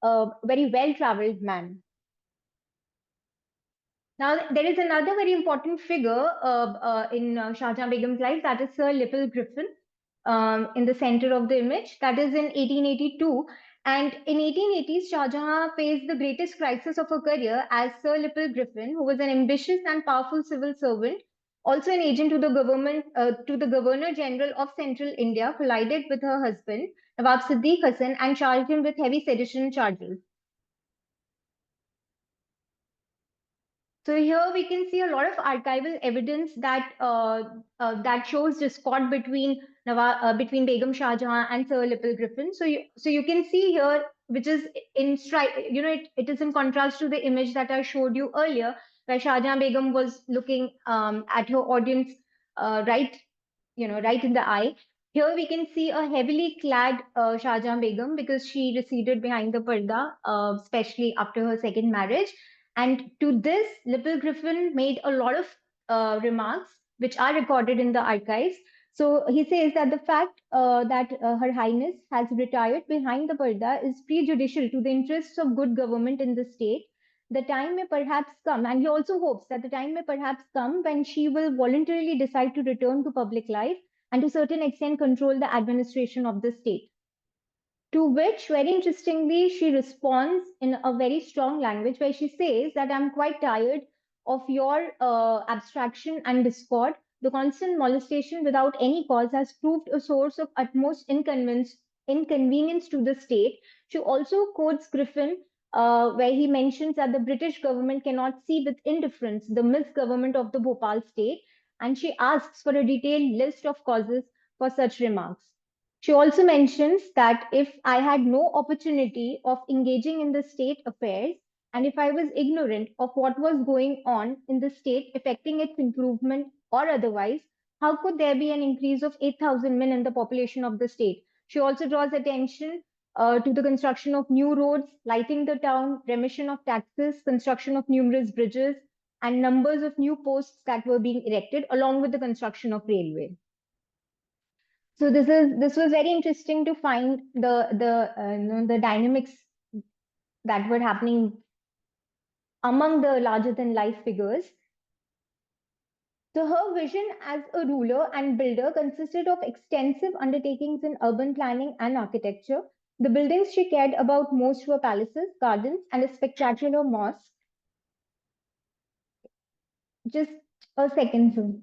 well-traveled man. Now, there is another very important figure in Shah Jahan Begum's life, that is Sir Lipple Griffin, in the center of the image. That is in 1882. And in 1880s, Shah Jahan faced the greatest crisis of her career as Sir Lipple Griffin, who was an ambitious and powerful civil servant, also an agent to the government, to the Governor General of Central India, collided with her husband, Nawab Siddiq Hassan, and charged him with heavy sedition charges. So here we can see a lot of archival evidence that that shows discord between Begum Shah Jahan and Sir Lipple Griffin. So you can see here, which is it is in contrast to the image that I showed you earlier, where Shah Jahan Begum was looking at her audience right in the eye. Here we can see a heavily clad Shah Jahan Begum because she receded behind the parda, especially after her second marriage. And to this, Lipple Griffin made a lot of remarks which are recorded in the archives. So he says that the fact that Her Highness has retired behind the parda is prejudicial to the interests of good government in the state. The time may perhaps come, and he also hopes that the time may perhaps come when she will voluntarily decide to return to public life and to a certain extent control the administration of the state. To which, very interestingly, she responds in a very strong language where she says that I'm quite tired of your abstraction and discord. The constant molestation without any cause has proved a source of utmost inconvenience to the state. She also quotes Griffin, where he mentions that the British government cannot see with indifference the misgovernment of the Bhopal state, and she asks for a detailed list of causes for such remarks. She also mentions that if I had no opportunity of engaging in the state affairs, and if I was ignorant of what was going on in the state affecting its improvement or otherwise, how could there be an increase of 8,000 men in the population of the state? She also draws attention to the construction of new roads, lighting the town, remission of taxes, construction of numerous bridges, and numbers of new posts that were being erected, along with the construction of railway. So this was very interesting to find the dynamics that were happening among the larger than life figures. So her vision as a ruler and builder consisted of extensive undertakings in urban planning and architecture. The buildings she cared about most were palaces, gardens, and a spectacular mosque. Just a second, sir.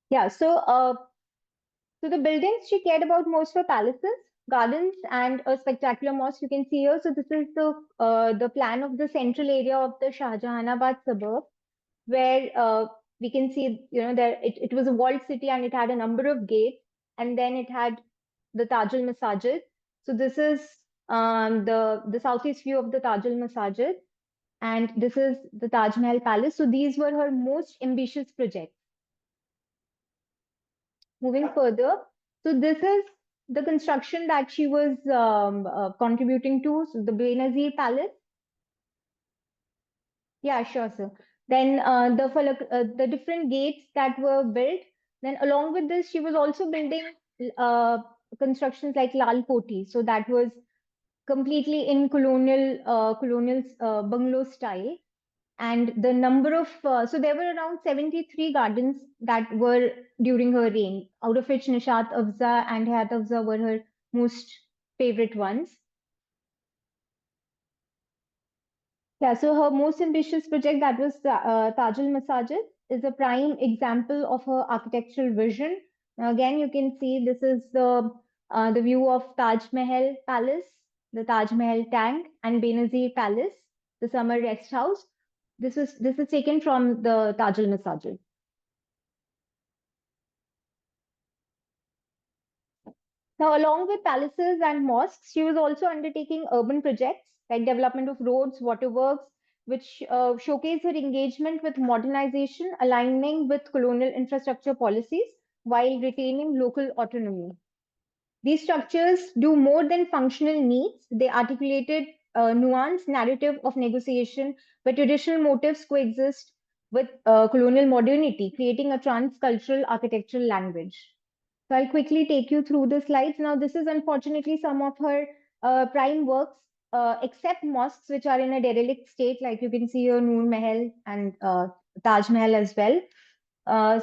Yeah, so the buildings she cared about most were palaces, gardens, and a spectacular mosque. You can see here. So this is the plan of the central area of the Shahjahanabad suburb, where we can see, there it was a walled city and it had a number of gates, and then it had the Taj al Masajid. So this is the southeast view of the Taj al Masajid, and this is the Taj Mahal Palace. So these were her most ambitious projects. Moving further, so this is the construction that she was contributing to, so the Benazir Palace. Yeah, sure, sir. Then the different gates that were built. Then along with this, she was also building constructions like Lal Koti. So that was completely in colonial bungalow style. And the number of so there were around 73 gardens that were during her reign, out of which Nishat Afza and Hayat Afza were her most favorite ones. Yeah, so her most ambitious project, that was Taj al Masajid, is a prime example of her architectural vision. Now again, you can see this is the view of Taj Mahal Palace, the Taj Mahal Tank, and Benazir Palace, the summer rest house. This is taken from the Taj al Masajid. Now, along with palaces and mosques, she was also undertaking urban projects like development of roads, waterworks, which showcase her engagement with modernization, aligning with colonial infrastructure policies while retaining local autonomy. These structures do more than functional needs. They articulated a nuanced narrative of negotiation where traditional motifs coexist with colonial modernity, creating a transcultural architectural language. So I'll quickly take you through the slides. Now, this is unfortunately some of her prime works, except mosques, which are in a derelict state, like you can see here, Noor Mahal and Taj Mahal as well.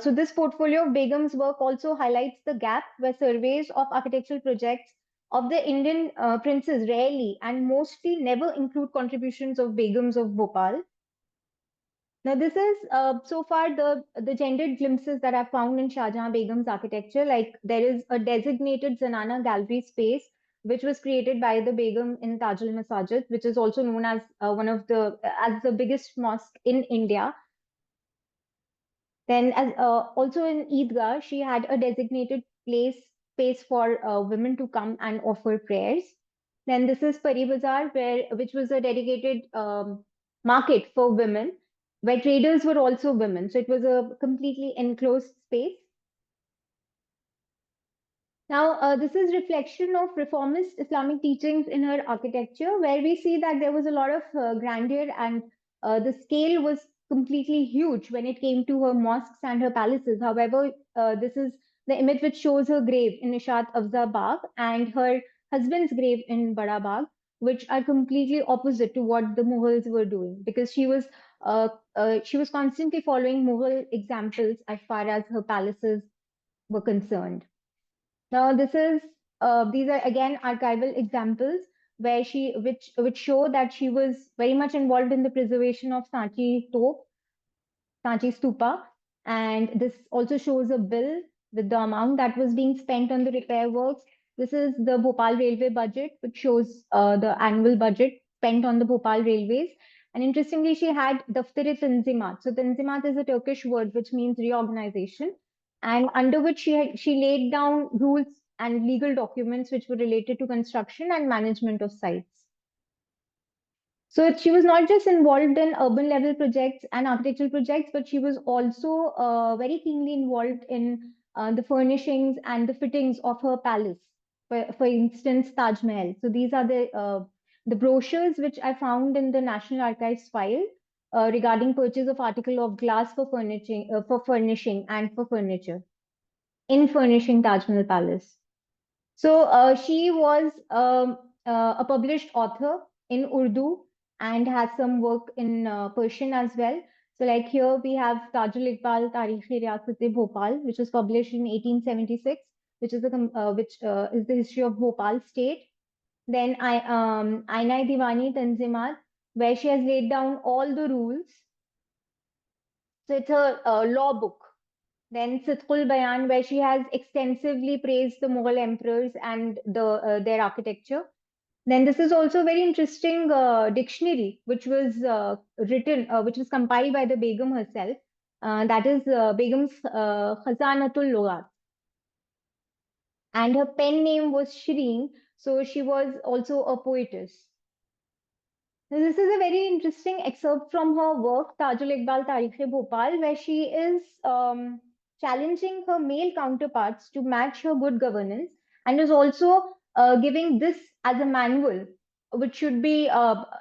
So this portfolio of Begum's work also highlights the gap where surveys of architectural projects of the Indian princes rarely and mostly never include contributions of Begums of Bhopal. Now, this is so far the gendered glimpses that I've found in Shahjahan Begum's architecture. Like there is a designated Zanana gallery space, which was created by the Begum in Taj al Masajid, which is also known as as the biggest mosque in India. Then, as also in Eidgah, she had a designated space for women to come and offer prayers. Then this is Pari Bazaar, which was a dedicated market for women, where traders were also women. So it was a completely enclosed space. Now, this is reflection of reformist Islamic teachings in her architecture, where we see that there was a lot of grandeur and the scale was completely huge when it came to her mosques and her palaces. However, this is the image which shows her grave in Nishat Afza Bagh and her husband's grave in Bada Bagh, which are completely opposite to what the Mughals were doing, because she was constantly following Mughal examples as far as her palaces were concerned. Now, these are again archival examples where which show that she was very much involved in the preservation of Sanchi Top, Sanchi Stupa, and this also shows a bill with the amount that was being spent on the repair works. This is the Bhopal railway budget, which shows the annual budget spent on the Bhopal railways. And interestingly, she had Daftari Tanzimat. So Tanzimat is a Turkish word which means reorganization, and under which she laid down rules and legal documents which were related to construction and management of sites. So she was not just involved in urban level projects and architectural projects, but she was also very keenly involved in the furnishings and the fittings of her palace. For instance, Taj Mahal. So these are the brochures which I found in the National Archives file regarding purchase of article of glass for furnishing and for furniture in furnishing Taj Mahal Palace. So she was a published author in Urdu and has some work in Persian as well. So like here we have Tajul Iqbal Tarikh-e Riyasat-e Bhopal, which was published in 1876, which is the history of Bhopal state. Then Aina Diwani Tanzimat, where she has laid down all the rules. So it's a law book. Then Sidqul Bayan, where she has extensively praised the Mughal emperors and their architecture. Then this is also a very interesting dictionary, which was which was compiled by the Begum herself. That is Begum's Khazanatul Lughat. And her pen name was Shireen, so she was also a poetess. This is a very interesting excerpt from her work, Tajul Iqbal Tarikh-e Bhopal, where she is challenging her male counterparts to match her good governance, and is also giving this as a manual, which should be,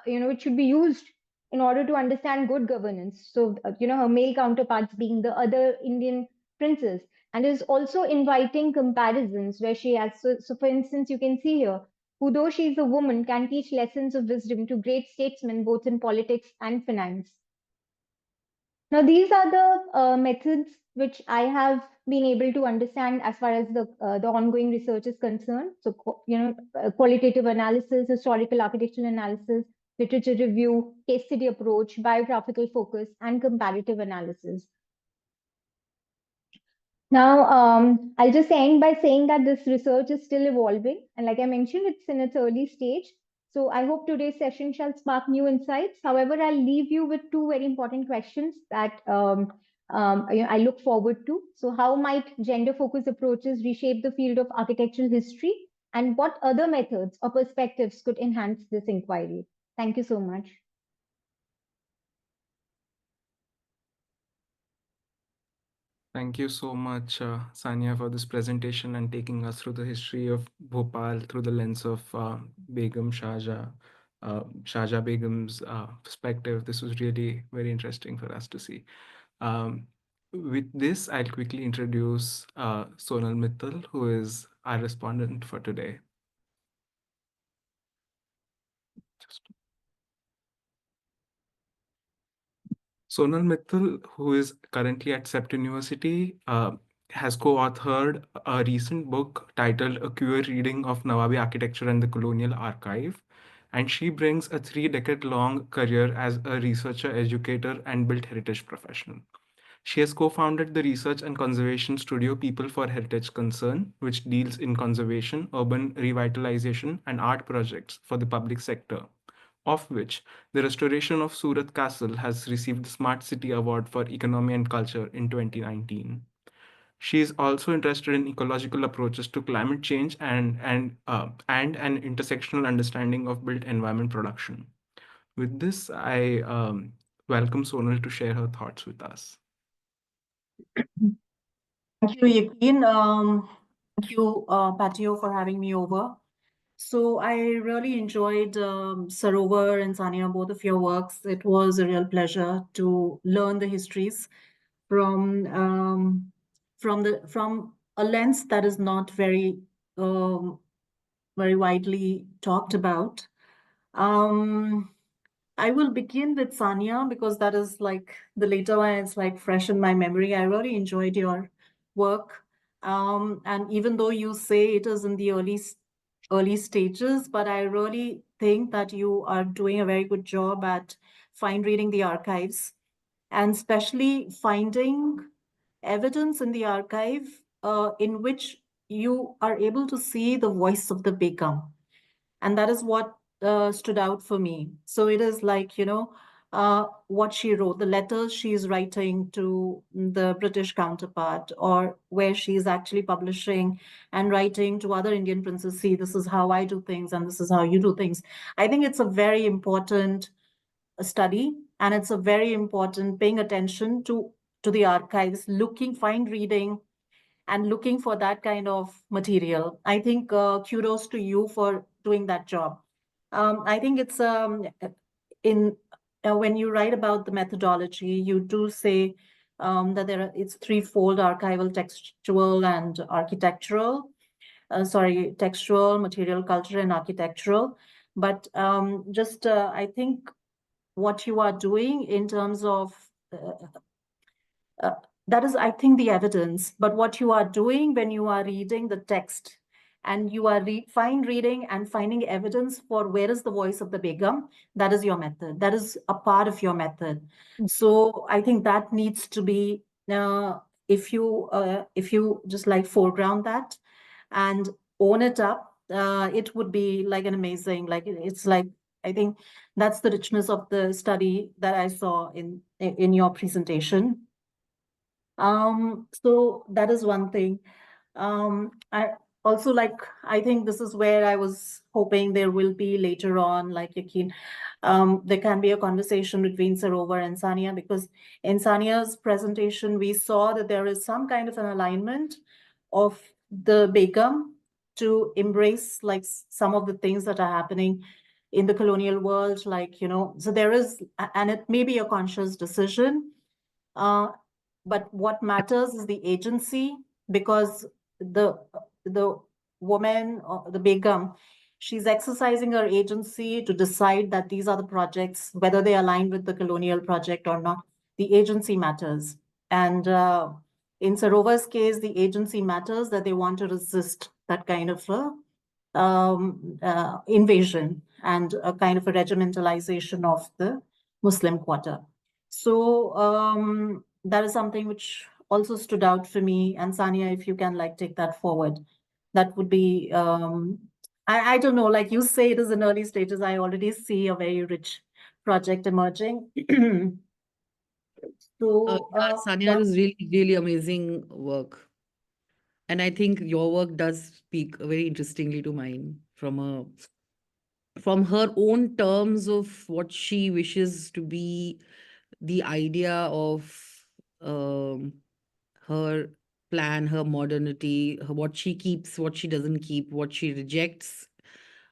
which should be used in order to understand good governance. So, her male counterparts being the other Indian princes, and is also inviting comparisons where she has, so for instance, you can see here, who, though she is a woman, can teach lessons of wisdom to great statesmen both in politics and finance. Now, these are the methods which I have been able to understand as far as the ongoing research is concerned. So, qualitative analysis, historical architectural analysis, literature review, case study approach, biographical focus, and comparative analysis. Now, I'll just end by saying that this research is still evolving. And like I mentioned, it's in its early stage. So I hope today's session shall spark new insights. However, I'll leave you with two very important questions that I look forward to. So how might gender-focused approaches reshape the field of architectural history? And what other methods or perspectives could enhance this inquiry? Thank you so much. Thank you so much, Saniya, for this presentation and taking us through the history of Bhopal through the lens of Begum Shahjahan Begum's perspective. This was really very interesting for us to see. With this, I'll quickly introduce Sonal Mithal, who is our respondent for today. Sonal Mithal, who is currently at CEPT University, has co-authored a recent book titled A Queer Reading of Nawabi Architecture and the Colonial Archive. And she brings a 3-decade-long career as a researcher, educator, and built heritage professional. She has co-founded the research and conservation studio People for Heritage Concern, which deals in conservation, urban revitalization, and art projects for the public sector, of which the restoration of Surat Castle has received the Smart City Award for Economy and Culture in 2019. She is also interested in ecological approaches to climate change and an intersectional understanding of built environment production. With this, I welcome Sonal to share her thoughts with us. Thank you, Yaqeen. Thank you, Patio, for having me over. So I really enjoyed Sarover and Saniya, both of your works. It was a real pleasure to learn the histories from a lens that is not very widely talked about. I will begin with Saniya because that is like the later one. It's like fresh in my memory. I really enjoyed your work, and even though you say it is in the early stages, but I really think that you are doing a very good job at fine reading the archives, and especially finding evidence in the archive in which you are able to see the voice of the Begum. And that is what stood out for me. So it is like, what she wrote, the letters she's writing to the British counterpart, or where she's actually publishing and writing to other Indian princes, see, this is how I do things and this is how you do things. I think it's a very important study, and it's a very important paying attention to the archives, fine reading, and looking for that kind of material. I think kudos to you for doing that job. I think it's when you write about the methodology, you do say that it's threefold: archival, textual, and architectural. Textual, material, culture, and architectural. But just I think what you are doing in terms of that is, I think, the evidence. But what you are doing when you are reading the text and you are reading and finding evidence for where is the voice of the Begum, that is your method. That is a part of your method. So I think that needs to be, if you just like foreground that and own it up, it would be like an amazing, like it's like, I think that's the richness of the study that I saw in your presentation. So that is one thing. I also like, I think this is where I was hoping there will be later on, like Yakin, there can be a conversation between Sarover and Saniya, because in Saniya's presentation, we saw that there is some kind of an alignment of the Begum to embrace like some of the things that are happening in the colonial world, like, you know, so there is, and it may be a conscious decision, but what matters is the agency, because the woman, or the Begum, she's exercising her agency to decide that these are the projects, whether they align with the colonial project or not. The agency matters. And in Sarover's case, the agency matters, that they want to resist that kind of invasion and a kind of a regimentalization of the Muslim quarter. So that is something which also stood out for me. And Saniya, if you can like take that forward, that would be, I don't know, like you say, it is in early stages. I already see a very rich project emerging. So Saniya, it was really, really amazing work. And I think your work does speak very interestingly to mine from her own terms of what she wishes to be, the idea of her plan, her modernity, what she keeps, what she doesn't keep, what she rejects,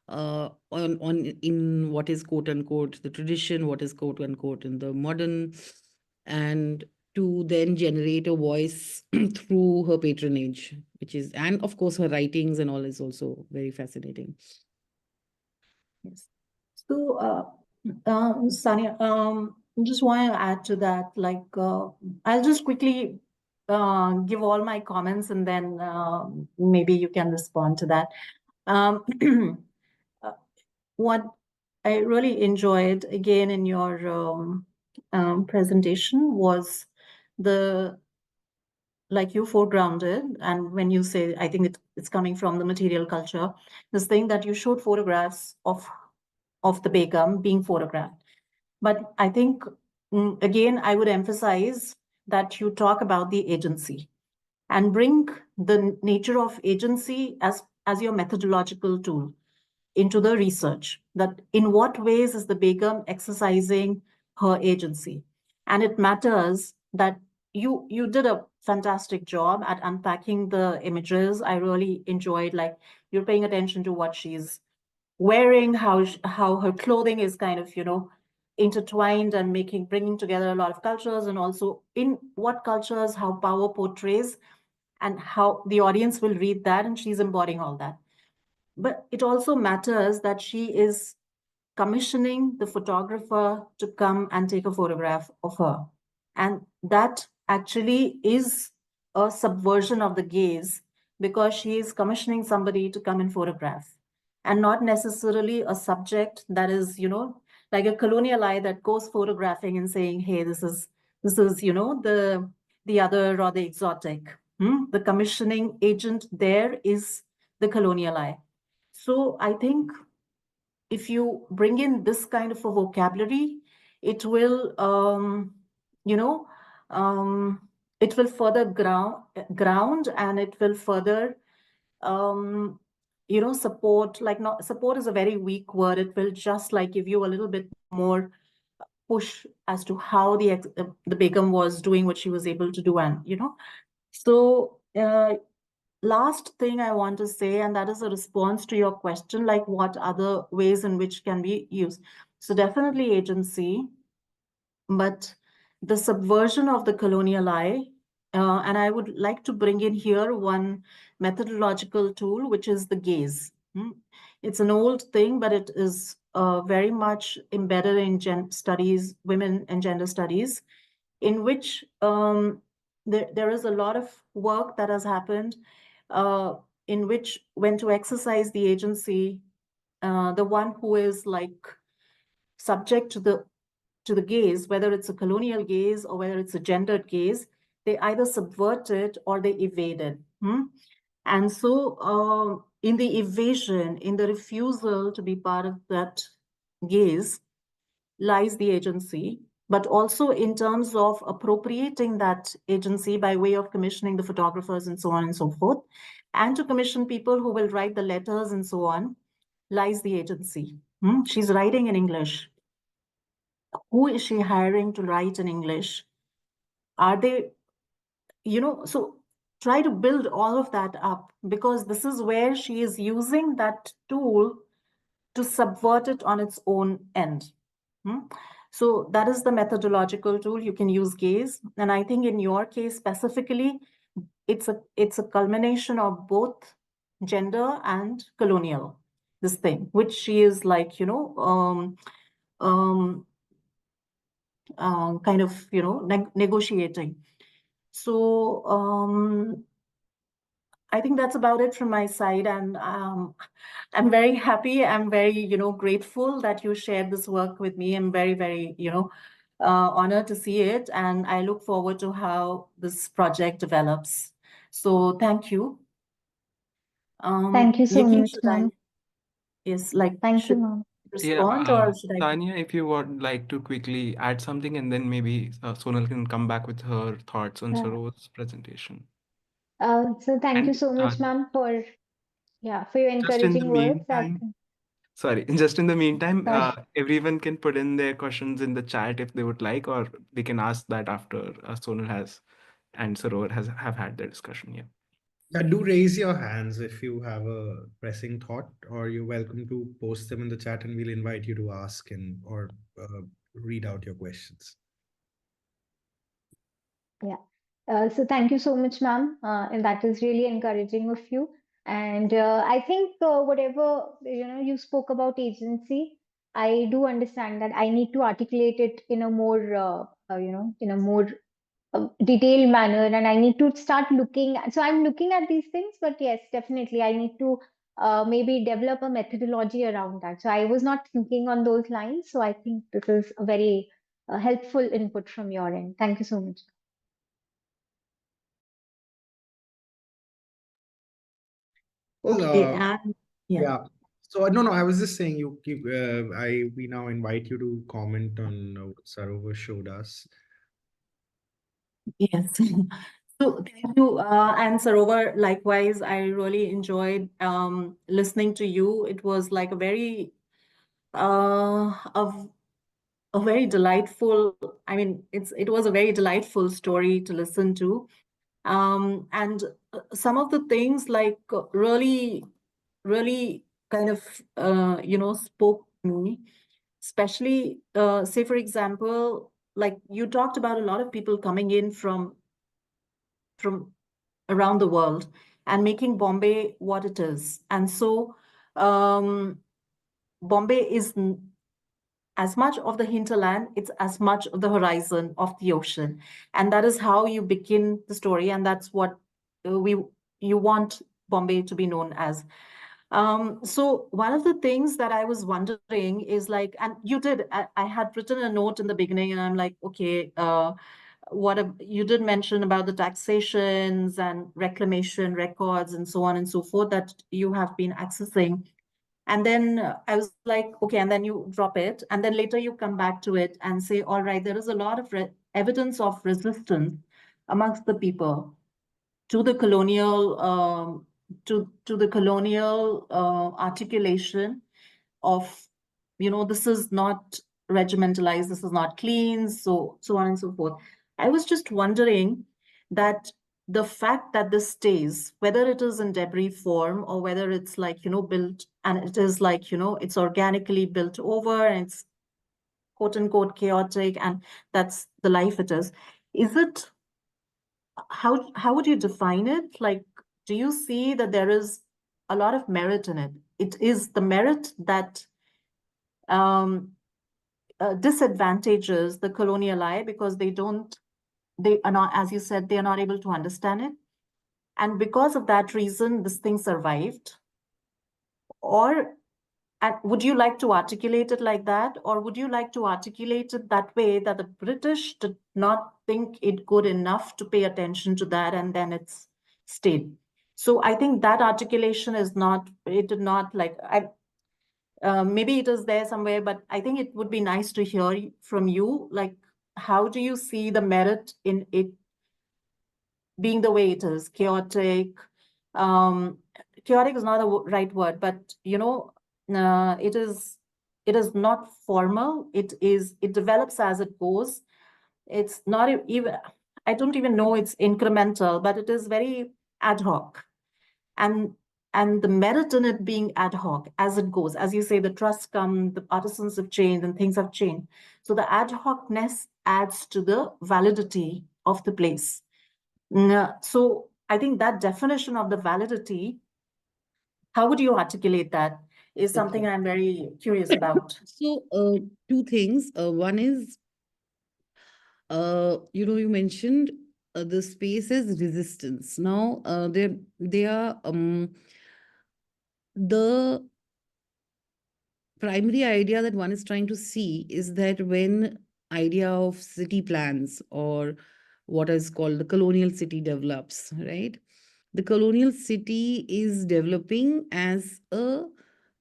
on in what is quote unquote the tradition, what is quote unquote in the modern, and to then generate a voice through her patronage, which is, and of course her writings and all, is also very fascinating. yes. So Saniya, just want to add to that, like I'll just quickly give all my comments, and then maybe you can respond to that. What I really enjoyed again in your presentation was the, like you foregrounded, and when you say, I think it's coming from the material culture, this thing that you showed photographs of the Begum being photographed. But I think, again, I would emphasize that you talk about the agency and bring the nature of agency as your methodological tool into the research, that in what ways is the Begum exercising her agency. And it matters that you did a fantastic job at unpacking the images. I really enjoyed, like, you're paying attention to what she's wearing, how her clothing is kind of, you know, intertwined and bringing together a lot of cultures, and also in what cultures, how power portrays, and how the audience will read that, and she's embodying all that. But it also matters that she is commissioning the photographer to come and take a photograph of her. And that actually is a subversion of the gaze, because she is commissioning somebody to come and photograph, and not necessarily a subject that is, you know, like a colonial eye that goes photographing and saying, hey, this is, you know, the other or the exotic. The commissioning agent there is the colonial eye. So I think if you bring in this kind of a vocabulary, it will, you know, it will further ground, and it will further, you know, support, like, not support is a very weak word. It will just like give you a little bit more push as to how the Begum was doing what she was able to do, and, you know, so last thing I want to say, and that is a response to your question, like what other ways in which can be used. So definitely agency, but the subversion of the colonial eye, and I would like to bring in here one methodological tool, which is the gaze. It's an old thing, but it is very much embedded in studies, women and gender studies, in which there is a lot of work that has happened in which when to exercise the agency, the one who is like subject to the gaze, whether it's a colonial gaze or whether it's a gendered gaze, they either subvert it or they evade it. And so in the evasion, in the refusal to be part of that gaze, lies the agency, but also in terms of appropriating that agency by way of commissioning the photographers and so on and so forth, and to commission people who will write the letters and so on, lies the agency. She's writing in English. Who is she hiring to write in English? Are they, so try to build all of that up, because this is where she is using that tool to subvert it on its own end. So that is the methodological tool. You can use gaze. And I think in your case specifically, it's a culmination of both gender and colonial, this thing, which she is like, kind of, negotiating. So I think that's about it from my side. And I'm very happy. I'm very, grateful that you shared this work with me. I'm very, very, honored to see it. And I look forward to how this project develops. So thank you. Thank you so Nikki, much, should I, ma'am. yes, like, Thank you, should ma'am. respond or should I? Tanya, if you would like to quickly add something, and then maybe Sonal can come back with her thoughts on Yeah. Sarovar's presentation. So thank you And so much, ma'am, for your just in the encouraging words. meantime, sorry, just in the meantime, Sorry. everyone can put in their questions in the chat if they would like, or they can ask that after Sonal has and Sarovar have had their discussion. Yeah. Yeah, do raise your hands if you have a pressing thought, or you're welcome to post them in the chat and we'll invite you to ask or read out your questions. Yeah. So thank you so much, ma'am. And that is really encouraging of you. And I think whatever, you spoke about agency, I do understand that I need to articulate it in a more, in a more detailed manner, and I need to start looking. So I'm looking at these things, but yes, definitely I need to maybe develop a methodology around that. So I was not thinking on those lines. So I think this is a very helpful input from your end. Thank you so much. Well, Okay, and yeah. So no, I was just saying we now invite you to comment on what Sarovar showed us. yes. So thank you. And Sarovar, likewise, I really enjoyed listening to you. It was like a very a very delightful, I mean, it was a very delightful story to listen to. And some of the things like really, really kind of spoke to me, especially say for example, like you talked about a lot of people coming in from around the world and making Bombay what it is. And so Bombay is as much of the hinterland, it's as much of the horizon of the ocean. And that is how you begin the story. And that's what you want Bombay to be known as. So one of the things that I was wondering is like, and you did, I had written a note in the beginning and I'm like, okay, you did mention about the taxations and reclamation records and so on and so forth that you have been accessing. And then I was like, okay, and then you drop it. And then later you come back to it and say, all right, there is a lot of evidence of resistance amongst the people to the colonial, to the colonial articulation of, this is not regimentalized, this is not clean, so on and so forth. I was just wondering that the fact that this stays, whether it is in debris form or whether it's like, built and it is like, it's organically built over and it's quote unquote chaotic and that's the life it is it, how would you define it? Like, do you see that there is a lot of merit in it. It is the merit that disadvantages the colonial eye because they are not, as you said, they are not able to understand it. And because of that reason, this thing survived. Or would you like to articulate it like that? Or would you like to articulate it that way that the British did not think it good enough to pay attention to that and then it's stayed? So I think that articulation is not, it did not like, maybe it is there somewhere, but I think it would be nice to hear from you, like, how do you see the merit in it being the way it is? Chaotic, chaotic is not the right word, but it is not formal. It develops as it goes. It's not even, I don't even know it's incremental, but it is very ad hoc. And the merit in it being ad hoc as it goes, as you say, the trusts come, the artisans have changed and things have changed. So the ad hocness adds to the validity of the place. So I think that definition of the validity, how would you articulate that, is something I'm very curious about. So, two things. One is, you mentioned the space as resistance. Now, they are the primary idea that one is trying to see is that when idea of city plans or what is called the colonial city develops, right? The colonial city is developing as a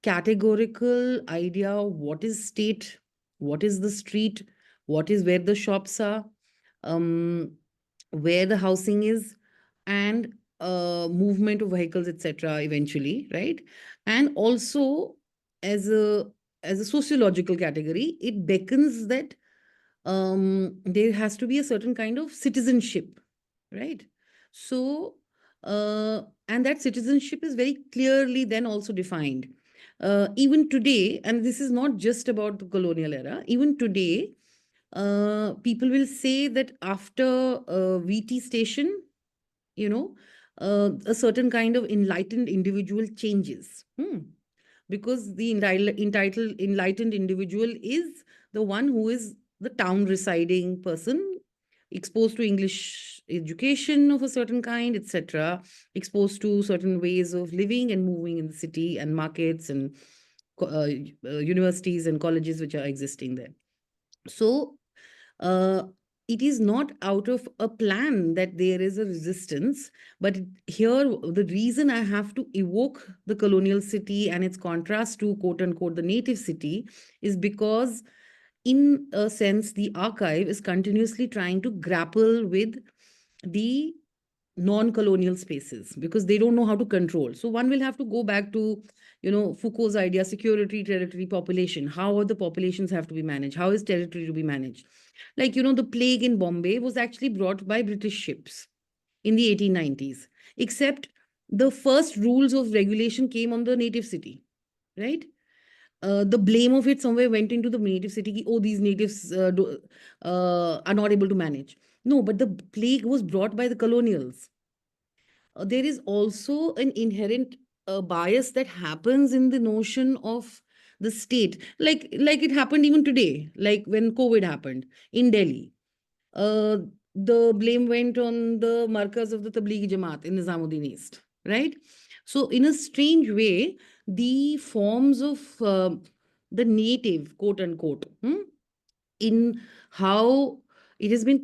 categorical idea of what is state, what is the street, where the shops are, where the housing is, and movement of vehicles, etc. eventually, right? And also as a sociological category, it beckons that there has to be a certain kind of citizenship, right? So and that citizenship is very clearly then also defined. Even today, and this is not just about the colonial era, even today, people will say that after VT station, a certain kind of enlightened individual changes. Because the enlightened individual is the one who is the town residing person, exposed to English education of a certain kind, etc., exposed to certain ways of living and moving in the city and markets and universities and colleges which are existing there. So it is not out of a plan that there is a resistance, but here the reason I have to evoke the colonial city and its contrast to quote unquote the native city is because in a sense the archive is continuously trying to grapple with the non-colonial spaces because they don't know how to control. So one will have to go back to Foucault's idea, security, territory, population. How are the populations have to be managed? How is territory to be managed? Like, the plague in Bombay was actually brought by British ships in the 1890s, except the first rules of regulation came on the native city, right? The blame of it somewhere went into the native city. Oh, these natives are not able to manage. No, but the plague was brought by the colonials. There is also an inherent bias that happens in the notion of the state, like it happened even today, like when COVID happened in Delhi. The blame went on the markers of the Tablighi Jamaat in Nizamuddin East, right? So in a strange way, the forms of the native, quote unquote, in how it has been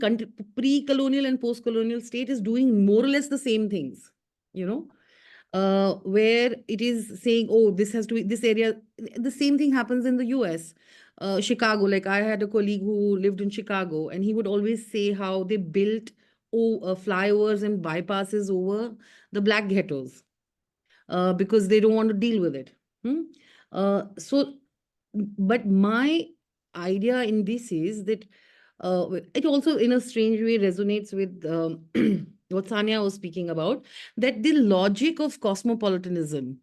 pre-colonial and post-colonial state is doing more or less the same things, where it is saying, oh, this has to be this area. The same thing happens in the US. Chicago, like I had a colleague who lived in Chicago, and he would always say how they built flyovers and bypasses over the black ghettos because they don't want to deal with it. But my idea in this is that it also, in a strange way, resonates with what Saniya was speaking about, that the logic of cosmopolitanism,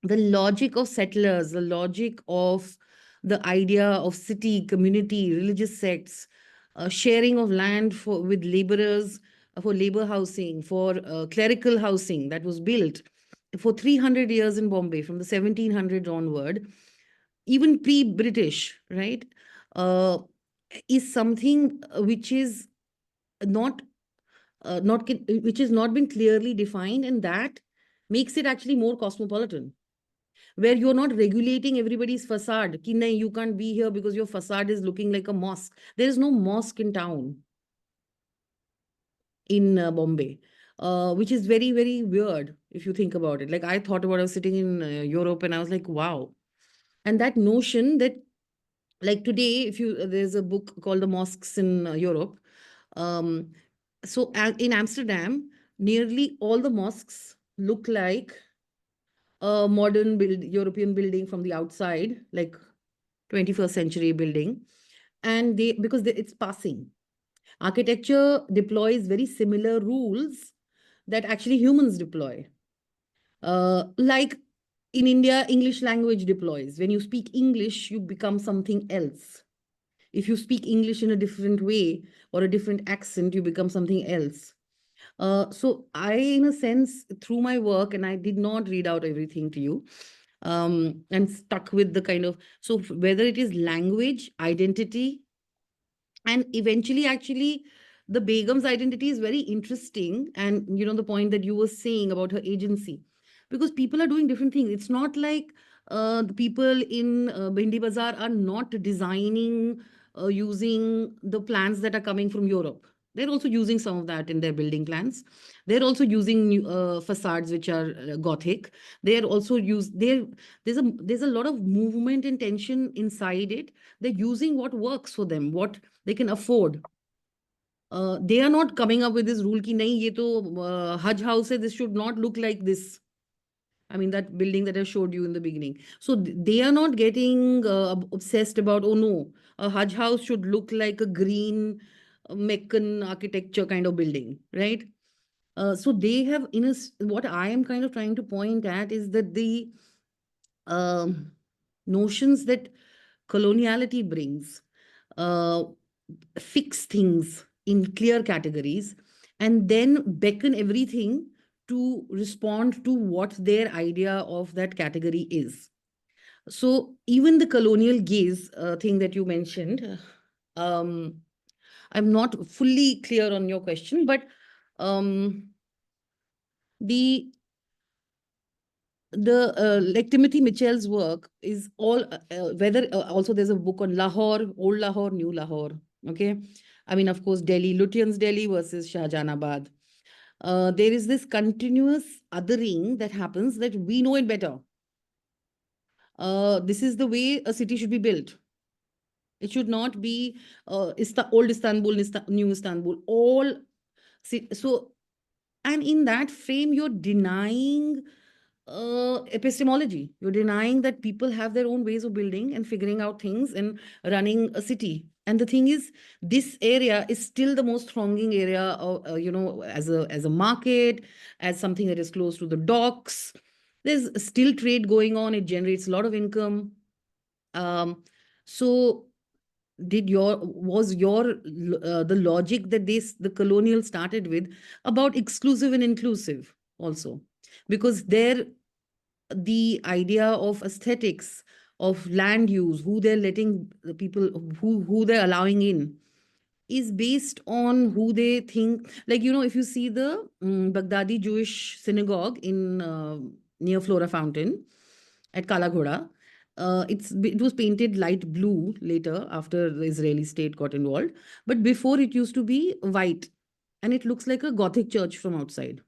the logic of settlers, the logic of the idea of city, community, religious sects, sharing of land with laborers, for labor housing, for clerical housing that was built, for 300 years in Bombay, from the 1700s onward, even pre-British, right, is something which is not which has not been clearly defined, and that makes it actually more cosmopolitan, where you're not regulating everybody's facade. Ki nahi, you can't be here because your facade is looking like a mosque. There is no mosque in town in Bombay, which is very, very weird if you think about it. Like I thought about, I was sitting in Europe and I was like, wow. And that notion that, like today, if you there's a book called The Mosques in Europe. So in Amsterdam, nearly all the mosques look like a modern European building from the outside, like 21st century building. And because it's passing. Architecture deploys very similar rules that actually humans deploy. Like in India, English language deploys. When you speak English, you become something else. If you speak English in a different way or a different accent, you become something else. So I, in a sense, through my work, and I did not read out everything to you, I'm stuck with the kind of, so whether it is language, identity, and eventually actually the Begum's identity is very interesting. And you know, the point that you were saying about her agency, because people are doing different things. It's not like the people in Bindi Bazaar are not designing using the plans that are coming from Europe. They're also using some of that in their building plans. They're also using new, facades which are Gothic. They're also there's a lot of movement and tension inside it. They're using what works for them, what they can afford. They are not coming up with this rule ki nahi, ye to Hajj house hai, this should not look like this. I mean, that building that I showed you in the beginning. So they are not getting obsessed about, oh no, a Hajj house should look like a green Meccan architecture kind of building, right? So they have, what I am kind of trying to point at is that the notions that coloniality brings fix things in clear categories and then beckon everything to respond to what their idea of that category is. So even the colonial gaze thing that you mentioned, I'm not fully clear on your question, but the like Timothy Mitchell's work is all whether also there's a book on Lahore, old Lahore, new Lahore. Okay, I mean, of course, Delhi, Lutyens Delhi versus Shahjahanabad. There is this continuous othering that happens, that we know it better. This is the way a city should be built. It should not be old Istanbul, new Istanbul, all. So, and in that frame, you're denying epistemology. You're denying that people have their own ways of building and figuring out things and running a city. And the thing is, this area is still the most thronging area of, as a market, as something that is close to the docks. There's still trade going on. It generates a lot of income. So was your the logic that the colonial started with about exclusive and inclusive also, because the idea of aesthetics, of land use, who they're letting the people, who they're allowing in, is based on who they think. Like, if you see the Baghdadi Jewish synagogue in near Flora Fountain at Kala Ghoda, it was painted light blue later after the Israeli state got involved. But before, it used to be white, and it looks like a Gothic church from outside.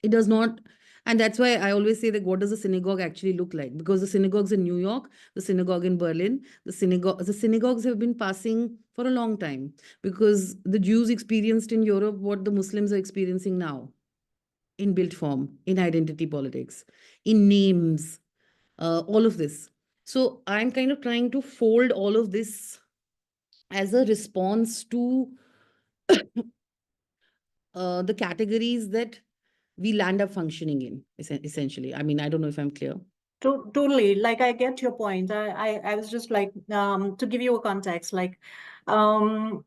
It does not. And that's why I always say that, what does a synagogue actually look like? Because the synagogues in New York, the synagogue in Berlin, the synagogues have been passing for a long time, because the Jews experienced in Europe what the Muslims are experiencing now, in built form, in identity politics, in names, all of this. So I'm kind of trying to fold all of this as a response to the categories that we land up functioning in, essentially. I mean, I don't know if I'm clear. Totally. Like, I get your point. I was just like, to give you a context, like, why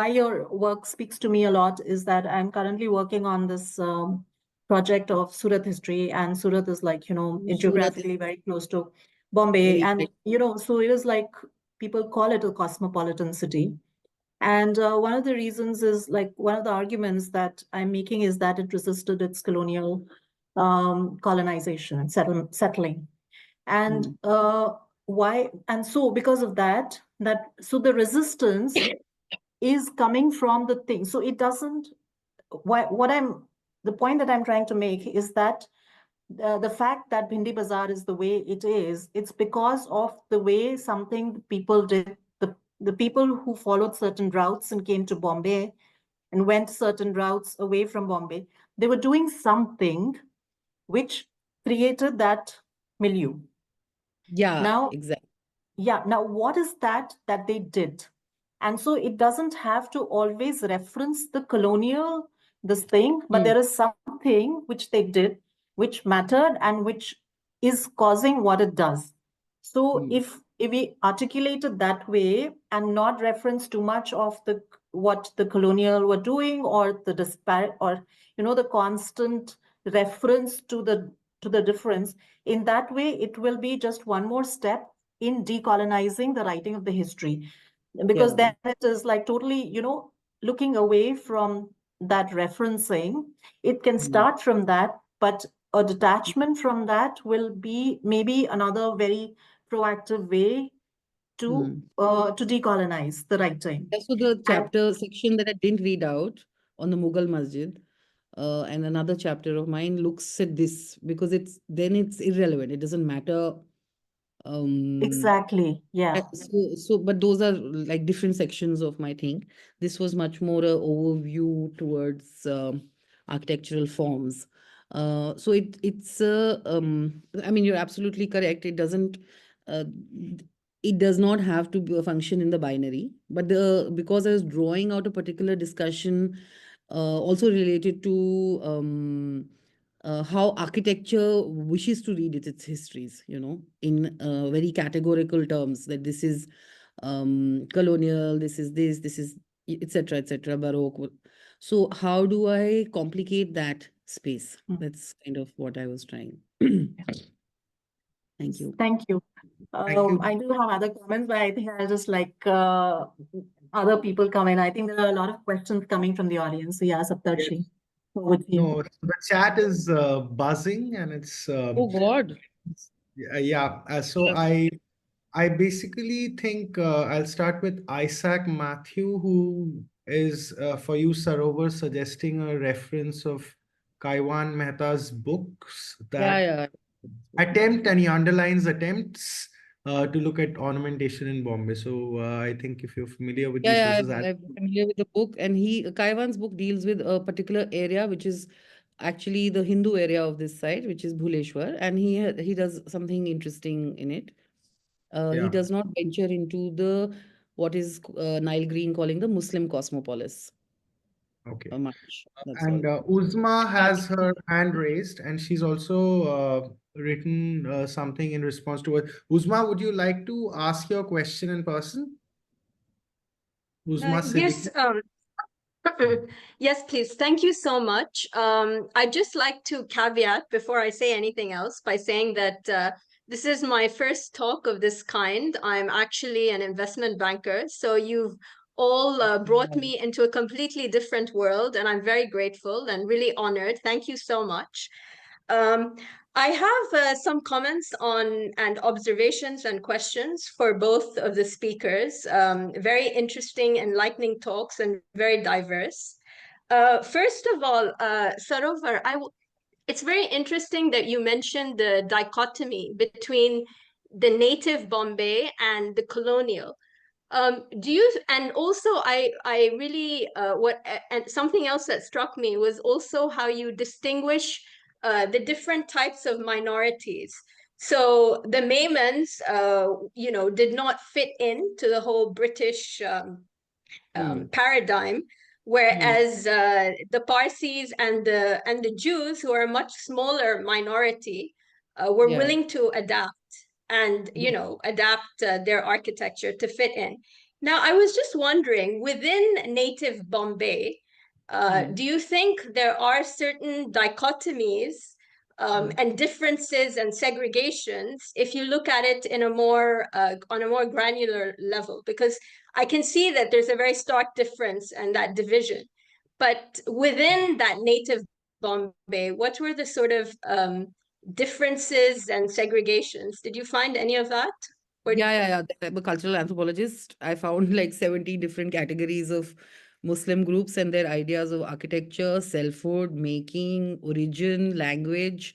your work speaks to me a lot is that I'm currently working on this project of Surat history, and Surat is like, Surat geographically is very close to Bombay. very And, so it is like people call it a cosmopolitan city. And one of the reasons is like one of the arguments that I'm making is that it resisted its colonial colonization and settling. And why? And so because of that, so the resistance is coming from the thing. So it doesn't, the point that I'm trying to make is that the fact that Bhindi Bazaar is the way it is, it's because of the way something people did, the people who followed certain routes and came to Bombay and went certain routes away from Bombay, they were doing something which created that milieu. Yeah, Now, exactly. yeah, now what is that they did? And so it doesn't have to always reference the colonial, this thing, but there is something which they did, which mattered and which is causing what it does. So if we articulate it that way and not reference too much of what the colonial were doing, or the the constant reference to the difference, in that way, it will be just one more step in decolonizing the writing of the history, because then it is like totally, looking away from that referencing. It can start from that, but a detachment from that will be maybe another very proactive way to decolonize the writing. So the chapter section that I didn't read out on the Mughal Masjid, and another chapter of mine looks at this, because it's irrelevant. It doesn't matter. Exactly. Yeah. But those are like different sections of my thing. This was much more a overview towards architectural forms. So it's I mean, you're absolutely correct. Uh, it does not have to be a function in the binary, but because I was drawing out a particular discussion, also related to how architecture wishes to read its histories, in very categorical terms, that this is colonial, this is etc., Baroque. So how do I complicate that space? That's kind of what I was trying. Thank you. Thank you. Thank you. I do have other comments, but I think I'll just like other people come in. I think there are a lot of questions coming from the audience. So yeah, Saptarshi, over to you. No, the chat is buzzing, and it's Oh God. yeah. So I basically think I'll start with Isaac Matthew, who is for you, Sarover, suggesting a reference of Kaiwan Mehta's books that Yeah. attempt, and he underlines attempts to look at ornamentation in Bombay. So I think if you're familiar with these Yeah, sources, I'm familiar with the book, and Kaiwan's book deals with a particular area, which is actually the Hindu area of this side, which is Bhuleshwar, and he does something interesting in it. He yeah. does not venture into what is Nile Green calling the Muslim cosmopolis Okay. much. That's And all. Uzma has her hand raised, and she's also written something in response to it. Uzma, would you like to ask your question in person? Uzma Yes, Siddiqui? yes, please. Thank you so much. I'd just like to caveat before I say anything else by saying that this is my first talk of this kind. I'm actually an investment banker, so you've all brought me into a completely different world, and I'm very grateful and really honored. Thank you so much. Um, I have some comments on and observations and questions for both of the speakers. Very interesting, enlightening talks and very diverse. First of all, Sarovar, it's very interesting that you mentioned the dichotomy between the native Bombay and the colonial. Do you, and also I really and something else that struck me was also how you distinguish the different types of minorities. So the Maimans, did not fit into the whole British paradigm, whereas the Parsis and the Jews, who are a much smaller minority, were willing to adapt and adapt their architecture to fit in. Now, I was just wondering, within native Bombay, Do you think there are certain dichotomies and differences and segregations if you look at it in a more on a more granular level? Because I can see that there's a very stark difference and that division, but within that native Bombay, what were the sort of differences and segregations? Did you find any of that? Or Yeah. I'm a cultural anthropologist. I found like 70 different categories of Muslim groups and their ideas of architecture, selfhood, making, origin, language.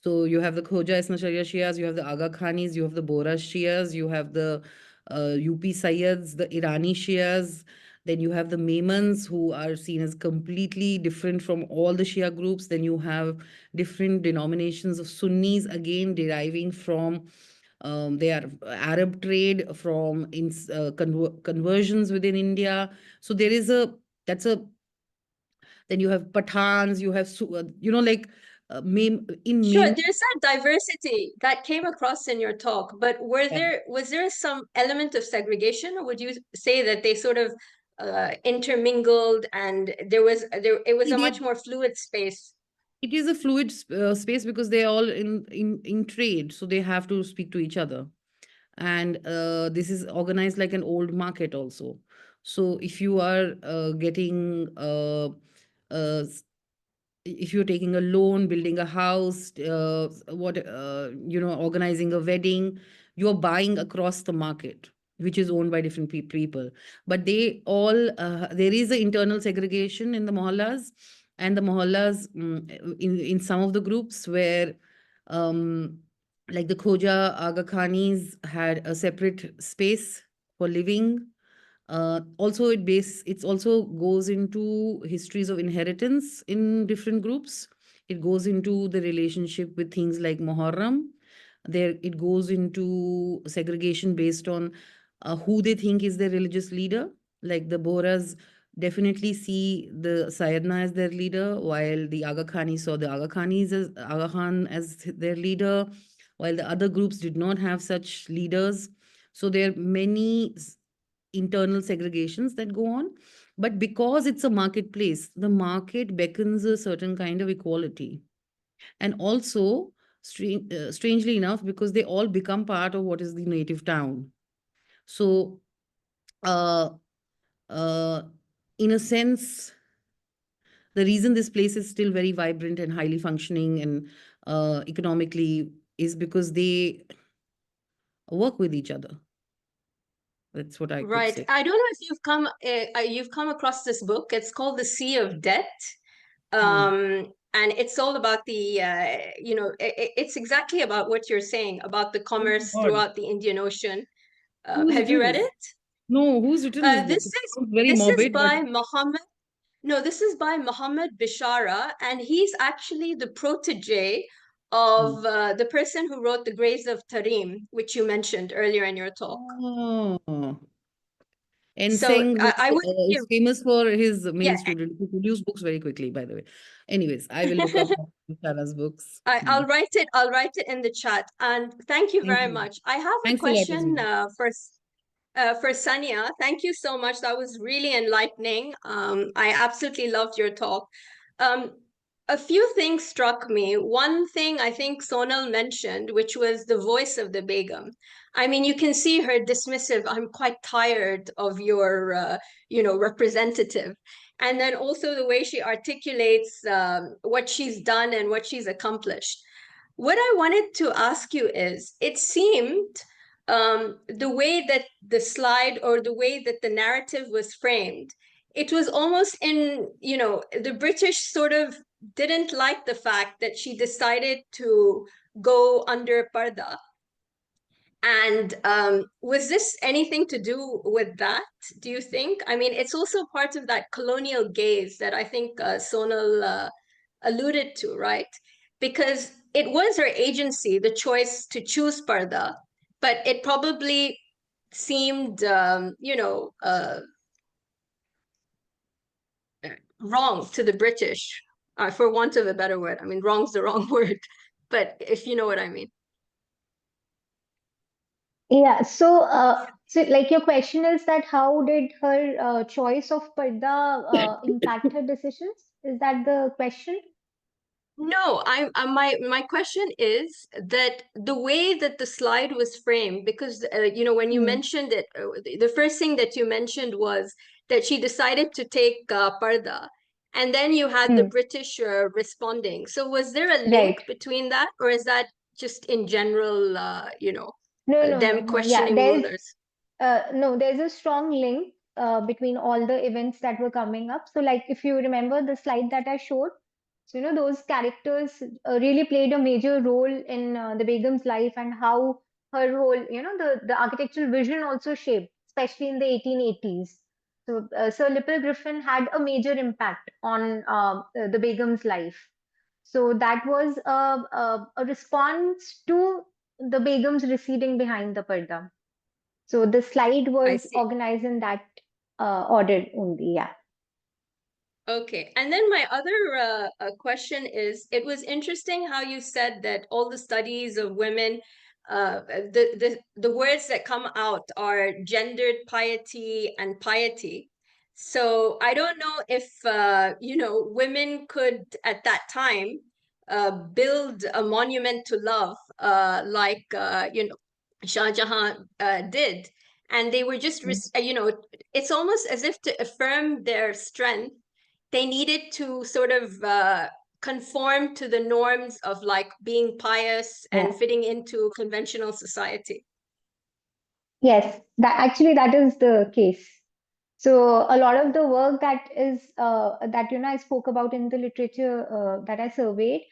So you have the Khoja Isna Sharia Shias, you have the Aga Khanis, you have the Bora Shias, you have the UP Sayyids, the Irani Shias. Then you have the Memons, who are seen as completely different from all the Shia groups. Then you have different denominations of Sunnis, again deriving from they are Arab trade from conversions within India. So there is that's a, then you have Pathans, you have, like in sure, Mem. there's that diversity that came across in your talk, but was there some element of segregation, or would you say that they sort of intermingled and it was a much more fluid space? It is a fluid space because they're all in trade, so they have to speak to each other. And this is organized like an old market also. So if you are getting if you're taking a loan, building a house, organizing a wedding, you're buying across the market, which is owned by different people. But they all, there is an internal segregation in the mohallas, and the mohallas in some of the groups where, like the Khoja Aga Khanis had a separate space for living. Also, it's also goes into histories of inheritance in different groups. It goes into the relationship with things like Muharram. There, it goes into segregation based on who they think is their religious leader. Like the Bohras definitely see the Sayyidna as their leader, while the Aga Khani saw the Aga Khan as their leader, while the other groups did not have such leaders. So there are many internal segregations that go on. But because it's a marketplace, the market beckons a certain kind of equality. And also, strangely enough, because they all become part of what is the native town. So, uh, in a sense, the reason this place is still very vibrant and highly functioning and economically is because they work with each other. That's what I could say. I don't know if you've come across this book. It's called The Sea of Debt. And it's all about the it's exactly about what you're saying about the commerce throughout the Indian Ocean. Have you read it? No, who's written this book? This is by Muhammad. No, this is by Muhammad Bishara, and he's actually the protege of the person who wrote The Graves of Tarim, which you mentioned earlier in your talk. Oh. And So Singh is famous for his male student who produced books very quickly, by the way. Anyways, I will look up Bishara's books. I'll write it in the chat. And thank you very much. I have a question for Saniya. Thank you so much. That was really enlightening. I absolutely loved your talk. A few things struck me. One thing I think Sonal mentioned, which was the voice of the Begum. I mean, you can see her dismissive, I'm quite tired of your, representative. And then also the way she articulates what she's done and what she's accomplished. What I wanted to ask you is, it seemed the way that the slide or the way that the narrative was framed, it was almost the British sort of didn't like the fact that she decided to go under parda. And was this anything to do with that, do you think? I mean, it's also part of that colonial gaze that I think Sonal alluded to, right? Because it was her agency, the choice to choose parda, but it probably seemed, wrong to the British, for want of a better word. I mean, wrong's the wrong word, but if you know what I mean. Yeah, so So, like, your question is that how did her choice of parda impact her decisions? Is that the question? No, my question is that the way that the slide was framed, because you know, when you Hmm. mentioned it, the first thing that you mentioned was that she decided to take parda, and then you had the Hmm. British responding. So was there a Right. link between that, or is that just in general, you know, No, no, no, them no. Yeah, questioning rulers? no, there's a strong link between all the events that were coming up. So, like, if you remember the slide that I showed, so, those characters really played a major role in the Begum's life, and how her whole, the architectural vision also shaped, especially in the 1880s. So, Sir Lipple Griffin had a major impact on the Begum's life. So that was a response to the Begums receding behind the parda. So the slide I was see. organized in that order only. Yeah. Okay, and then my other question is, it was interesting how you said that all the studies of women, the words that come out are gendered piety and piety. So I don't know if you know, women could at that time build a monument to love, like you know, Shah Jahan did, and they were just you know, it's almost as if to affirm their strength they needed to sort of conform to the norms of like being pious and Yeah. fitting into conventional society. Yes. That is the case. So a lot of the work that is that I spoke about in the literature that I surveyed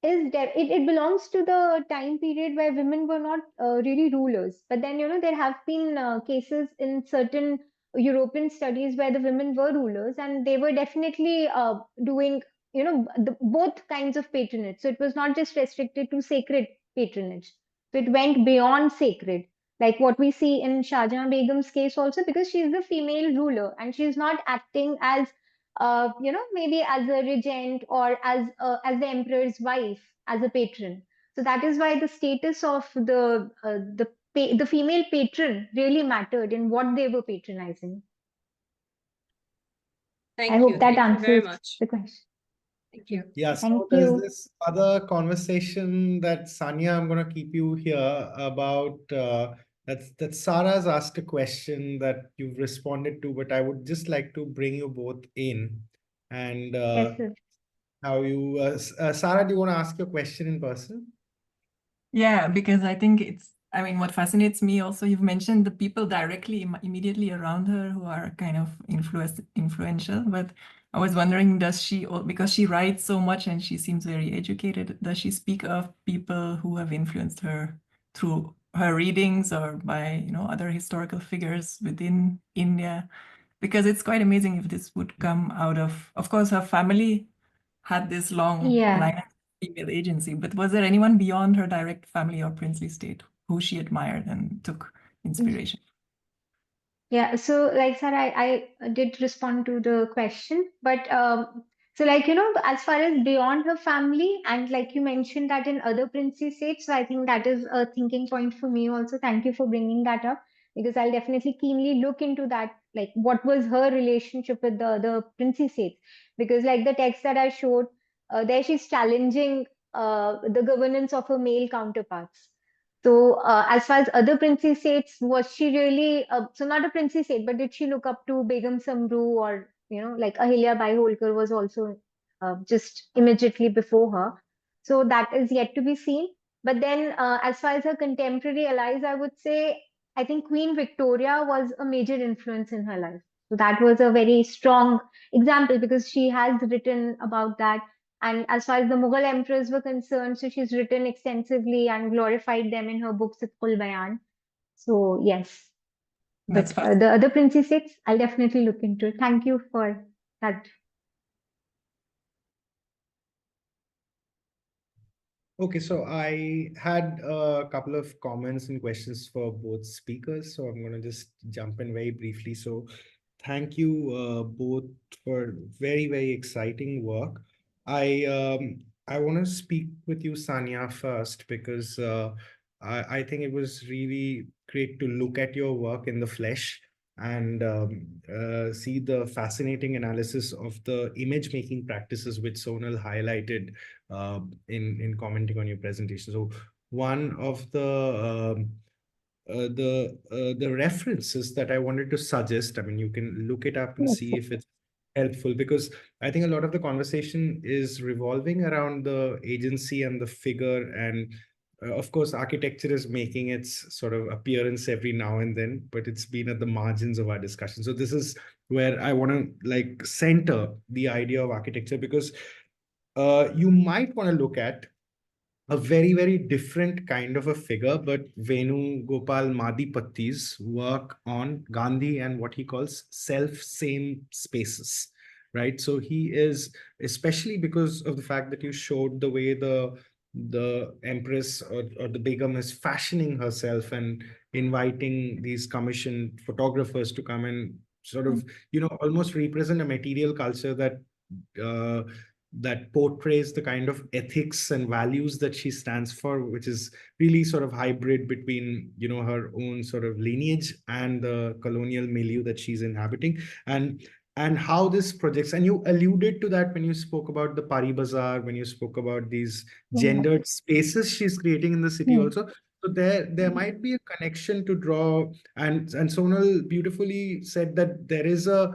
it belongs to the time period where women were not really rulers. But then, there have been cases in certain European studies where the women were rulers, and they were definitely doing, both kinds of patronage. So it was not just restricted to sacred patronage. So it went beyond sacred, like what we see in Shahjahan Begum's case also, because she's the female ruler and she's not acting as maybe as a regent or as the emperor's wife, as a patron. So that is why the status of the female patron really mattered in what they were patronizing. I hope that Thank you very answers much. the question. Thank you. Yeah, so Thank there's you. this other conversation that Saniya, I'm going to keep you here about that Sarah's asked a question that you've responded to, but I would just like to bring you both in and Yes, sir. how you, Sarah, do you want to ask your question in person? Yeah, because I think I mean, what fascinates me also, you've mentioned the people directly, immediately around her who are kind of influential, but I was wondering, does she, because she writes so much and she seems very educated, does she speak of people who have influenced her through her readings or by, other historical figures within India? Because it's quite amazing if this would come out of course, her family had this long Yeah. line of female agency, but was there anyone beyond her direct family or princely state who she admired and took inspiration? Yeah, so like Sarah, I did respond to the question, but so like as far as beyond her family, and like you mentioned that in other princely states, so I think that is a thinking point for me also. Thank you for bringing that up, because I'll definitely keenly look into that, like what was her relationship with the other princely states, because like the text that I showed, there she's challenging the governance of her male counterparts. So, as far as other princely states, was she really so not a princely state, but did she look up to Begum Samru, or like Ahilya Bai Holkar was also just immediately before her. So that is yet to be seen. But then, as far as her contemporary allies, I would say I think Queen Victoria was a major influence in her life. So that was a very strong example, because she has written about that. And as far as the Mughal emperors were concerned, so she's written extensively and glorified them in her books at Kul Bayan. So yes, That's but fascinating. the other princesses, I'll definitely look into it. Thank you for that. Okay, so I had a couple of comments and questions for both speakers, so I'm going to just jump in very briefly. So thank you both for very, very exciting work. I want to speak with you, Saniya, first, because I think it was really great to look at your work in the flesh and see the fascinating analysis of the image making practices which Sonal highlighted in commenting on your presentation. So one of the references that I wanted to suggest, I mean, you can look it up and see if it's helpful, because I think a lot of the conversation is revolving around the agency and the figure, and of course architecture is making its sort of appearance every now and then, but it's been at the margins of our discussion. So this is where I want to like center the idea of architecture, because you might want to look at a very, very different kind of a figure, but Venu Gopal Madhipatti's work on Gandhi and what he calls self-same spaces, right? So he is, especially because of the fact that you showed the way the Empress or the Begum is fashioning herself and inviting these commissioned photographers to come and sort of, almost represent a material culture uh, that portrays the kind of ethics and values that she stands for, which is really sort of hybrid between, her own sort of lineage and the colonial milieu that she's inhabiting. And how this projects, and you alluded to that when you spoke about the Pari Bazaar, when you spoke about these gendered spaces she's creating in the city also. So there might be a connection to draw, and Sonal beautifully said that there is a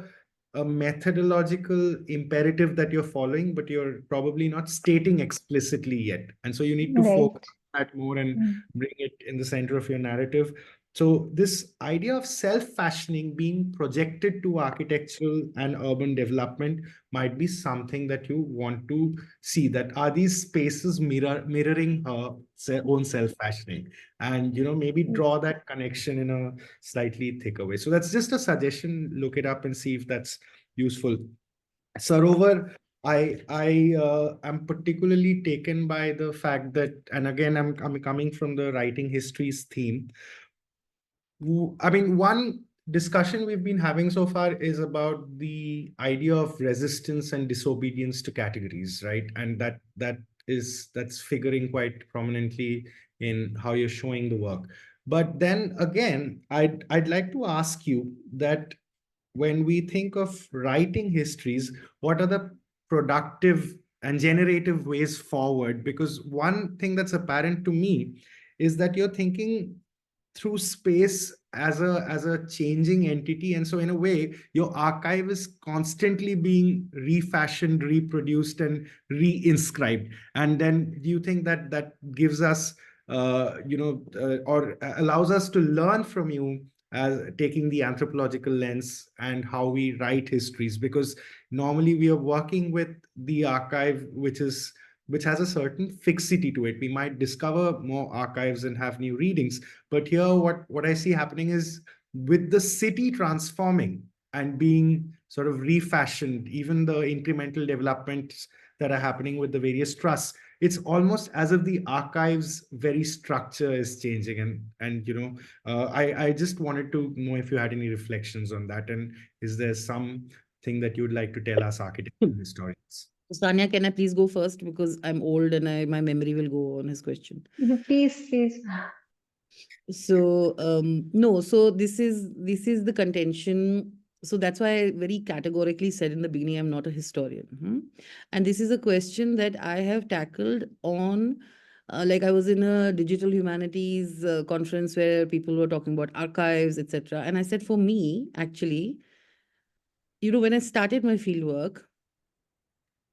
methodological imperative that you're following, but you're probably not stating explicitly yet. And so you need to focus on that more and bring it in the center of your narrative. So this idea of self-fashioning being projected to architectural and urban development might be something that you want to see, that are these spaces mirroring her own self-fashioning, and maybe draw that connection in a slightly thicker way. So that's just a suggestion. Look it up and see if that's useful. Sarover, I am particularly taken by the fact that, and again, I'm coming from the writing histories theme. I mean, one discussion we've been having so far is about the idea of resistance and disobedience to categories, right? And that's figuring quite prominently in how you're showing the work. But then again, I'd like to ask you that when we think of writing histories, what are the productive and generative ways forward? Because one thing that's apparent to me is that you're thinking through space as a changing entity, and so in a way your archive is constantly being refashioned, reproduced, and reinscribed. And then do you think that that gives us or allows us to learn from you as taking the anthropological lens and how we write histories? Because normally we are working with the archive which has a certain fixity to it. We might discover more archives and have new readings, but here what I see happening is, with the city transforming and being sort of refashioned, even the incremental developments that are happening with the various trusts, it's almost as if the archive's very structure is changing. I just wanted to know if you had any reflections on that, and is there something that you'd like to tell us architectural historians? Sanya, can I please go first, because I'm old and my memory will go on his question. Please. So no, so this is the contention. So that's why I very categorically said in the beginning, I'm not a historian. And this is a question that I have tackled on, like I was in a digital humanities conference where people were talking about archives, etc. And I said, for me, actually, when I started my fieldwork,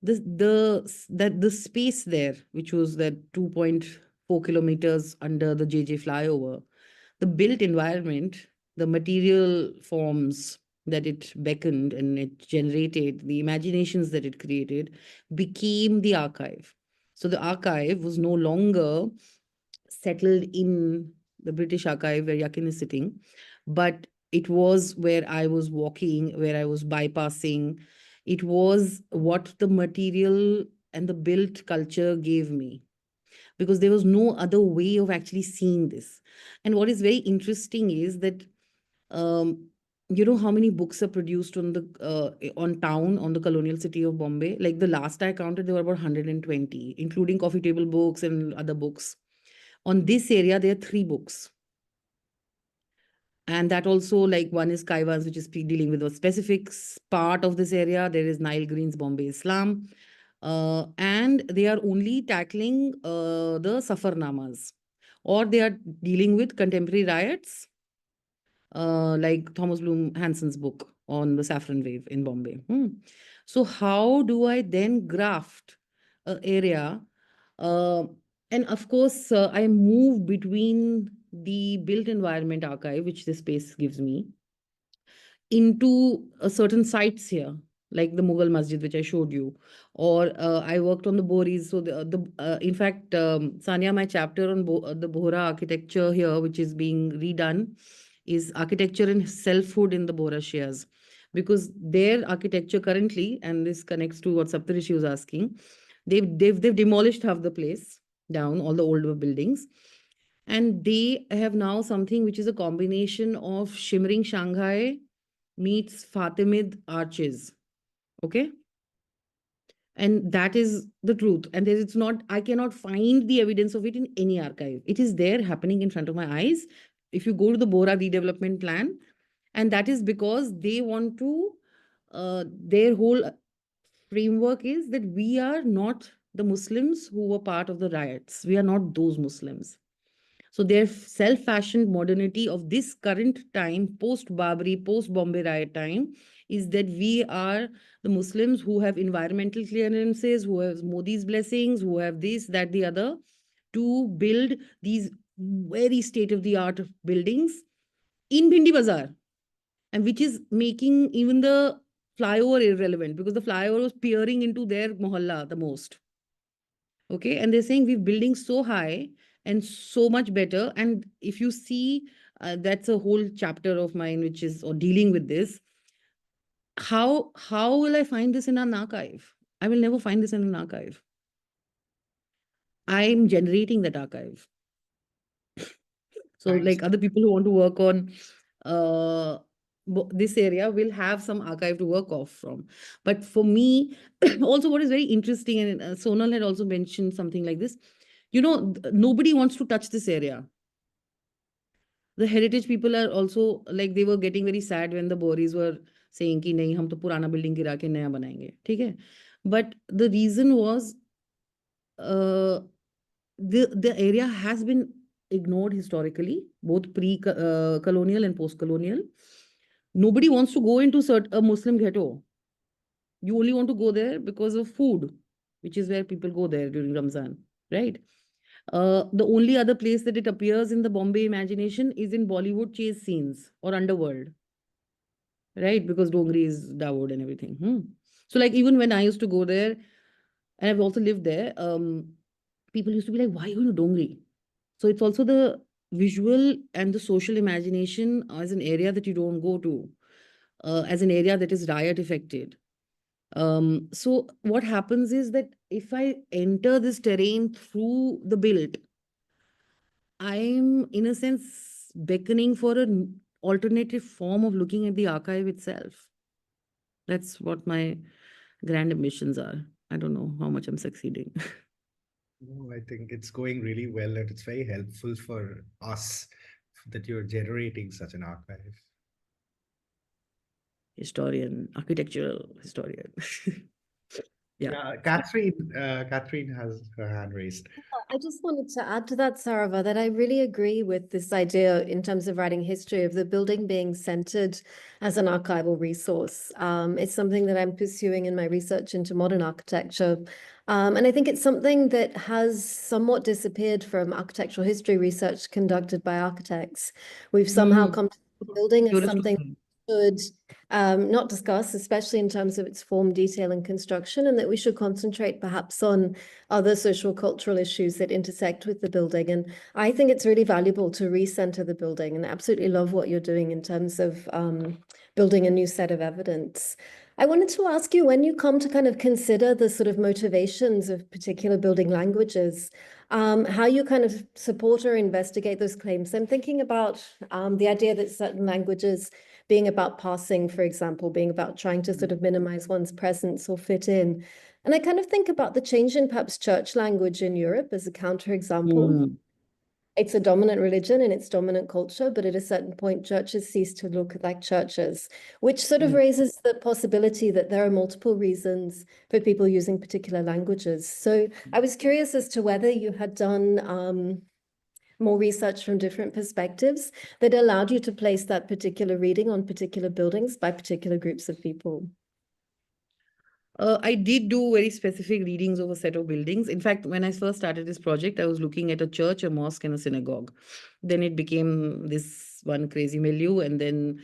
the space there, which was that 2.4 kilometers under the JJ flyover, the built environment, the material forms that it beckoned and it generated, the imaginations that it created, became the archive. So the archive was no longer settled in the British archive where Yakin is sitting, but it was where I was walking, where I was bypassing. It was what the material and the built culture gave me, because there was no other way of actually seeing this. And what is very interesting is that, how many books are produced on the colonial city of Bombay? Like the last I counted, there were about 120, including coffee table books and other books. On this area, there are 3 books. And that also, like, one is Kaiwas, which is dealing with a specific part of this area. There is Nile Green's Bombay Islam. And they are only tackling the Safarnamas, or they are dealing with contemporary riots, like Thomas Bloom Hansen's book on the saffron wave in Bombay. So how do I then graft an area? And of course, I move between the built environment archive, which this space gives me, into certain sites here, like the Mughal Masjid, which I showed you, or I worked on the Bohris. So in fact, Saniya, my chapter on the Bohra architecture here, which is being redone, is architecture and selfhood in the Bohra Shias, because their architecture currently, and this connects to what Saptarishi was asking, they've demolished half the place down, all the older buildings. And they have now something which is a combination of shimmering Shanghai meets Fatimid arches. Okay. And that is the truth. And it's not, I cannot find the evidence of it in any archive. It is there happening in front of my eyes. If you go to the Bohra redevelopment plan, and that is because they want to, their whole framework is that we are not the Muslims who were part of the riots. We are not those Muslims. So their self-fashioned modernity of this current time, post-Babri, post-Bombay riot time, is that we are the Muslims who have environmental clearances, who have Modi's blessings, who have this, that, the other, to build these very state-of-the-art buildings in Bhindi Bazaar, and which is making even the flyover irrelevant, because the flyover was peering into their mohalla the most. Okay, and they're saying we're building so high and so much better. And if you see, that's a whole chapter of mine, which is or dealing with this. How will I find this in an archive? I will never find this in an archive. I'm generating that archive. So, Thanks. like other people who want to work on this area will have some archive to work off from. But for me, also what is very interesting, and Sonal had also mentioned something like this, you know, nobody wants to touch this area. The heritage people are also, like, they were getting very sad when the Boris were saying ki nahi, hum to purana building gira ke naya banayenge. ठीक है? But the reason was the area has been ignored historically, both pre-colonial and post-colonial. Nobody wants to go into a Muslim ghetto. You only want to go there because of food, which is where people go there during Ramzan, right? The only other place that it appears in the Bombay imagination is in Bollywood chase scenes or underworld, right? Because Dongri is Dawood and everything. So, like, even when I used to go there, and I've also lived there, people used to be like, why are you in Dongri? So it's also the visual and the social imagination as an area that you don't go to, as an area that is riot affected. So what happens is that if I enter this terrain through the built, I'm in a sense beckoning for an alternative form of looking at the archive itself. That's what my grand ambitions are. I don't know how much I'm succeeding. No, I think it's going really well, and it's very helpful for us that you're generating such an archive. Historian, architectural historian. Yeah. Catherine has her hand raised. I just wanted to add to that, Sarover, that I really agree with this idea in terms of writing history of the building being centered as an archival resource. It's something that I'm pursuing in my research into modern architecture. And I think it's something that has somewhat disappeared from architectural history research conducted by architects. We've somehow come to the building as something should not discuss, especially in terms of its form, detail, and construction, and that we should concentrate perhaps on other social cultural issues that intersect with the building. And I think it's really valuable to recenter the building, and absolutely love what you're doing in terms of building a new set of evidence. I wanted to ask you, when you come to kind of consider the sort of motivations of particular building languages, how you kind of support or investigate those claims. I'm thinking about the idea that certain languages being about passing, for example, being about trying to sort of minimize one's presence or fit in. And I kind of think about the change in perhaps church language in Europe as a counterexample. it's a dominant religion and it's dominant culture, but at a certain point, churches cease to look like churches, which sort of raises the possibility that there are multiple reasons for people using particular languages. So I was curious as to whether you had done more research from different perspectives that allowed you to place that particular reading on particular buildings by particular groups of people. I did do very specific readings of a set of buildings. In fact, when I first started this project, I was looking at a church, a mosque, and a synagogue. Then it became this one crazy milieu, and then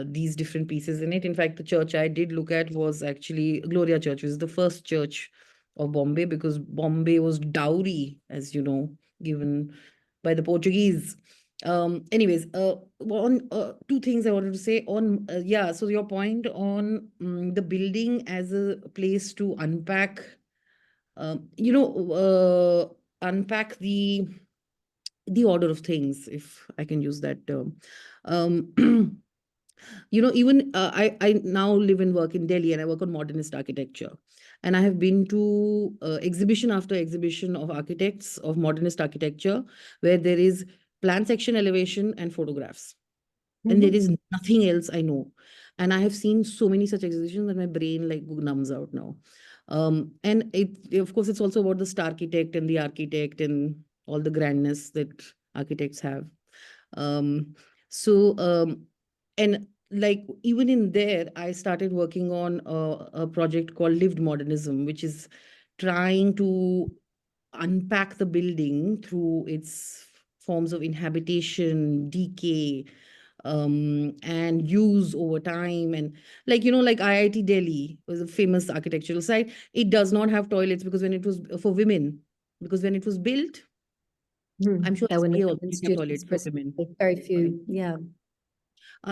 these different pieces in it. In fact, the church I did look at was actually Gloria Church, which is the first church of Bombay, because Bombay was dowry, as you know, given by the Portuguese. Anyways, two things I wanted to say on, yeah, so your point on the building as a place to unpack, unpack the order of things, if I can use that term. Even I now live and work in Delhi, and I work on modernist architecture. And I have been to exhibition after exhibition of architects of modernist architecture, where there is plan section elevation and photographs. And there is nothing else I know. And I have seen so many such exhibitions that my brain like numbs out now. And of course, it's also about the star architect and the architect and all the grandness that architects have. And like even in there, I started working on a project called Lived Modernism, which is trying to unpack the building through its forms of inhabitation, decay, and use over time. And like IIT Delhi was a famous architectural site. It does not have toilets because when it was for women, because when it was built, I'm sure There were SPA no also women didn't have toilets students, for women. very few, yeah.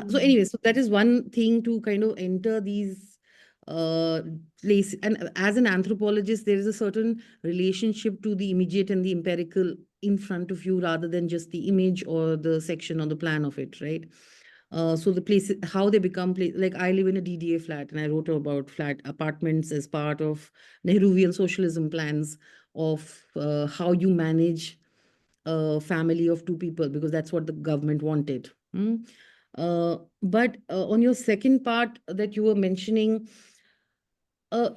So anyway, so that is one thing to kind of enter these places. And as an anthropologist, there is a certain relationship to the immediate and the empirical in front of you rather than just the image or the section or the plan of it, right? So the places, how they become, like I live in a DDA flat, and I wrote about flat apartments as part of Nehruvian socialism plans of how you manage a family of two people, because that's what the government wanted. But on your second part that you were mentioning, I'm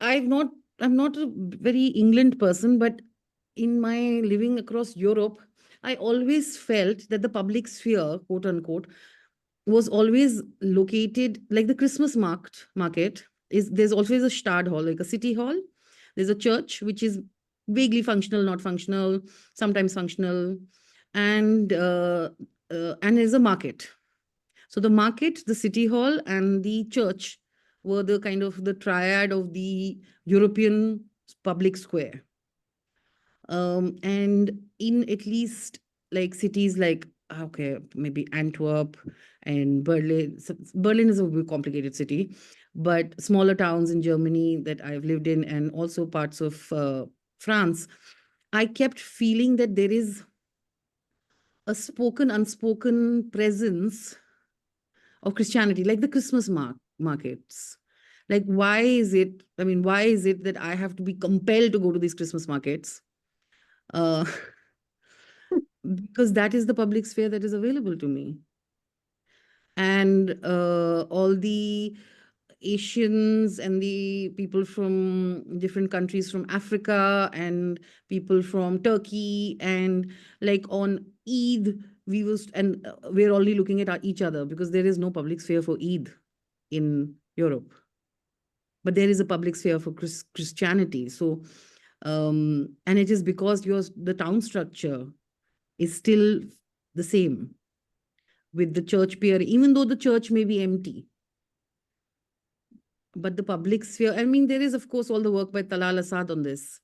not a very England person, but in my living across Europe, I always felt that the public sphere, quote unquote, was always located like the Christmas market is. There's always a Stad hall, like a city hall. There's a church which is vaguely functional, not functional, sometimes functional, and there's a market. So the market, the city hall, and the church were the kind of the triad of the European public square. And in at least like cities like, okay, maybe Antwerp and Berlin. So Berlin is a very complicated city, but smaller towns in Germany that I've lived in, and also parts of France, I kept feeling that there is a spoken, unspoken presence of Christianity, like the Christmas markets. Like, why is it that I have to be compelled to go to these Christmas markets? Because that is the public sphere that is available to me. And all the Asians and the people from different countries, from Africa and people from Turkey, and like on Eid, we're only looking at each other because there is no public sphere for Eid in Europe, but there is a public sphere for Christianity. So, and it is because the town structure is still the same with the church pier, even though the church may be empty. But the public sphere, I mean, there is, of course, all the work by Talal Asad on this,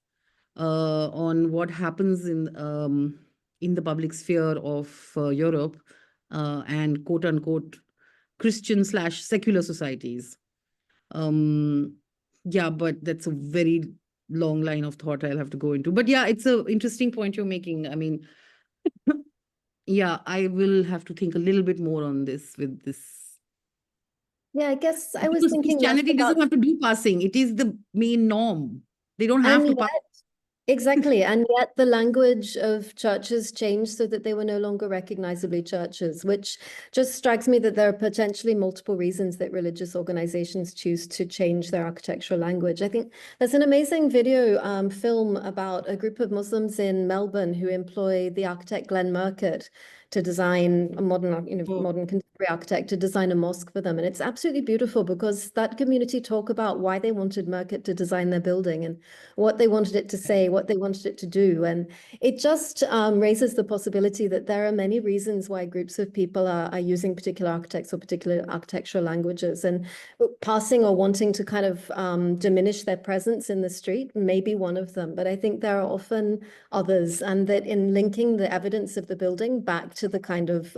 on what happens in the public sphere of Europe and quote unquote Christian/secular societies. Yeah, but that's a very long line of thought I'll have to go into. But yeah, it's an interesting point you're making. I mean, yeah, I will have to think a little bit more on this with this. Yeah, I guess I was Because thinking less Christianity doesn't about, have to do passing. It is the main norm. They don't have and to pass. yet Exactly. And yet the language of churches changed so that they were no longer recognizably churches, which just strikes me that there are potentially multiple reasons that religious organizations choose to change their architectural language. I think there's an amazing video film about a group of Muslims in Melbourne who employ the architect Glenn Murcutt to design a modern contemporary architect to design a mosque for them. And it's absolutely beautiful because that community talk about why they wanted Murcutt to design their building and what they wanted it to say, what they wanted it to do. And it just raises the possibility that there are many reasons why groups of people are using particular architects or particular architectural languages, and passing or wanting to kind of diminish their presence in the street may be one of them. But I think there are often others, and that in linking the evidence of the building back to the kind of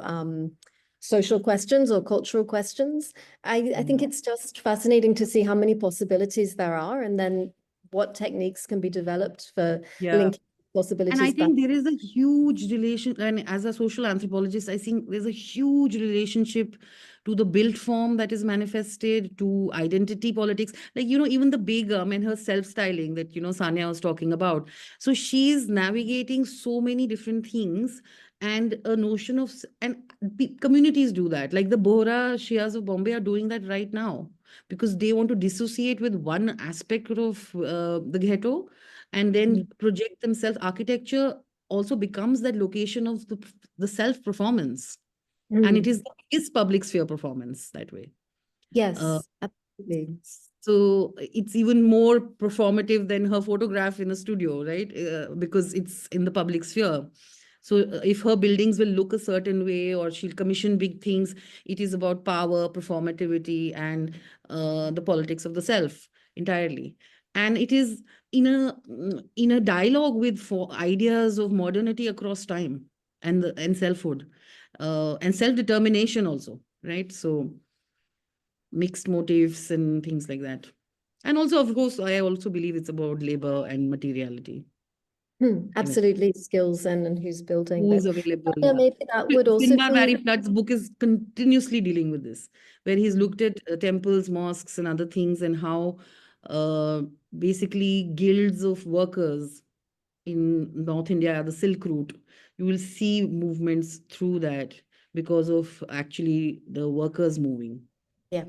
social questions or cultural questions, I think it's just fascinating to see how many possibilities there are, and then what techniques can be developed for linking possibilities. And I back. think there is a huge relation, and as a social anthropologist, I think there's a huge relationship to the built form that is manifested, to identity politics. Like, even the Begum and her self-styling that, Saniya was talking about. So she's navigating so many different things, and a notion of, and communities do that. Like the Bohra Shias of Bombay are doing that right now, because they want to dissociate with one aspect of the ghetto and then project themselves. Architecture also becomes that location of the self-performance. And it is public sphere performance that way. Yes, absolutely. So it's even more performative than her photograph in a studio, right? Because it's in the public sphere. So if her buildings will look a certain way, or she'll commission big things, it is about power, performativity, and the politics of the self entirely. And it is in a dialogue with ideas of modernity across time and selfhood and self-determination also, right? So mixed motifs and things like that. And also, of course, I also believe it's about labor and materiality. Absolutely, skills and who's building. Who is But available. yeah, maybe that would also Finbar Barry Flood's book is continuously dealing with this, where he's looked at temples, mosques, and other things, and how basically guilds of workers in North India, the Silk Route, you will see movements through that because of actually the workers moving. Yeah,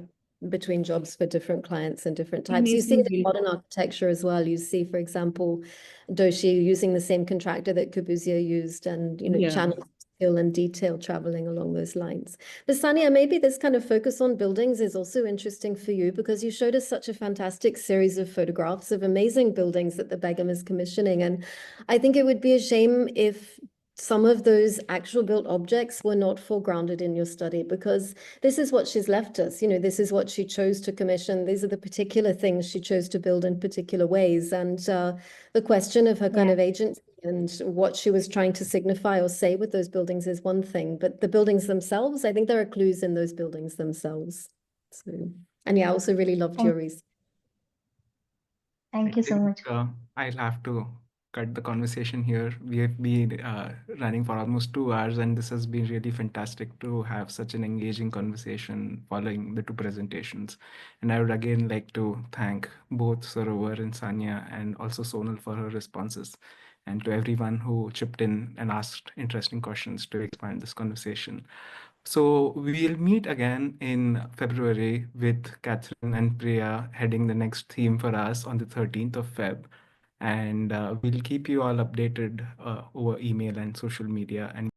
between jobs for different clients and different types. You see it in modern architecture as well. You see, for example, Doshi using the same contractor that Corbusier used, and channel skill and detail traveling along those lines. But Saniya, maybe this kind of focus on buildings is also interesting for you, because you showed us such a fantastic series of photographs of amazing buildings that the Begum is commissioning. And I think it would be a shame if some of those actual built objects were not foregrounded in your study, because this is what she's left us. This is what she chose to commission. These are the particular things she chose to build in particular ways. And the question of her kind of agency and what she was trying to signify or say with those buildings is one thing, but the buildings themselves, I think there are clues in those buildings themselves. So, and yeah, I also really loved your research. Thank you so much. I'll have to cut the conversation here. We have been running for almost 2 hours, and this has been really fantastic to have such an engaging conversation following the two presentations. And I would again like to thank both Sarover and Saniya, and also Sonal for her responses, and to everyone who chipped in and asked interesting questions to expand this conversation. So we'll meet again in February with Catherine and Priya heading the next theme for us on the 13th of Feb. And we'll keep you all updated over email and social media. And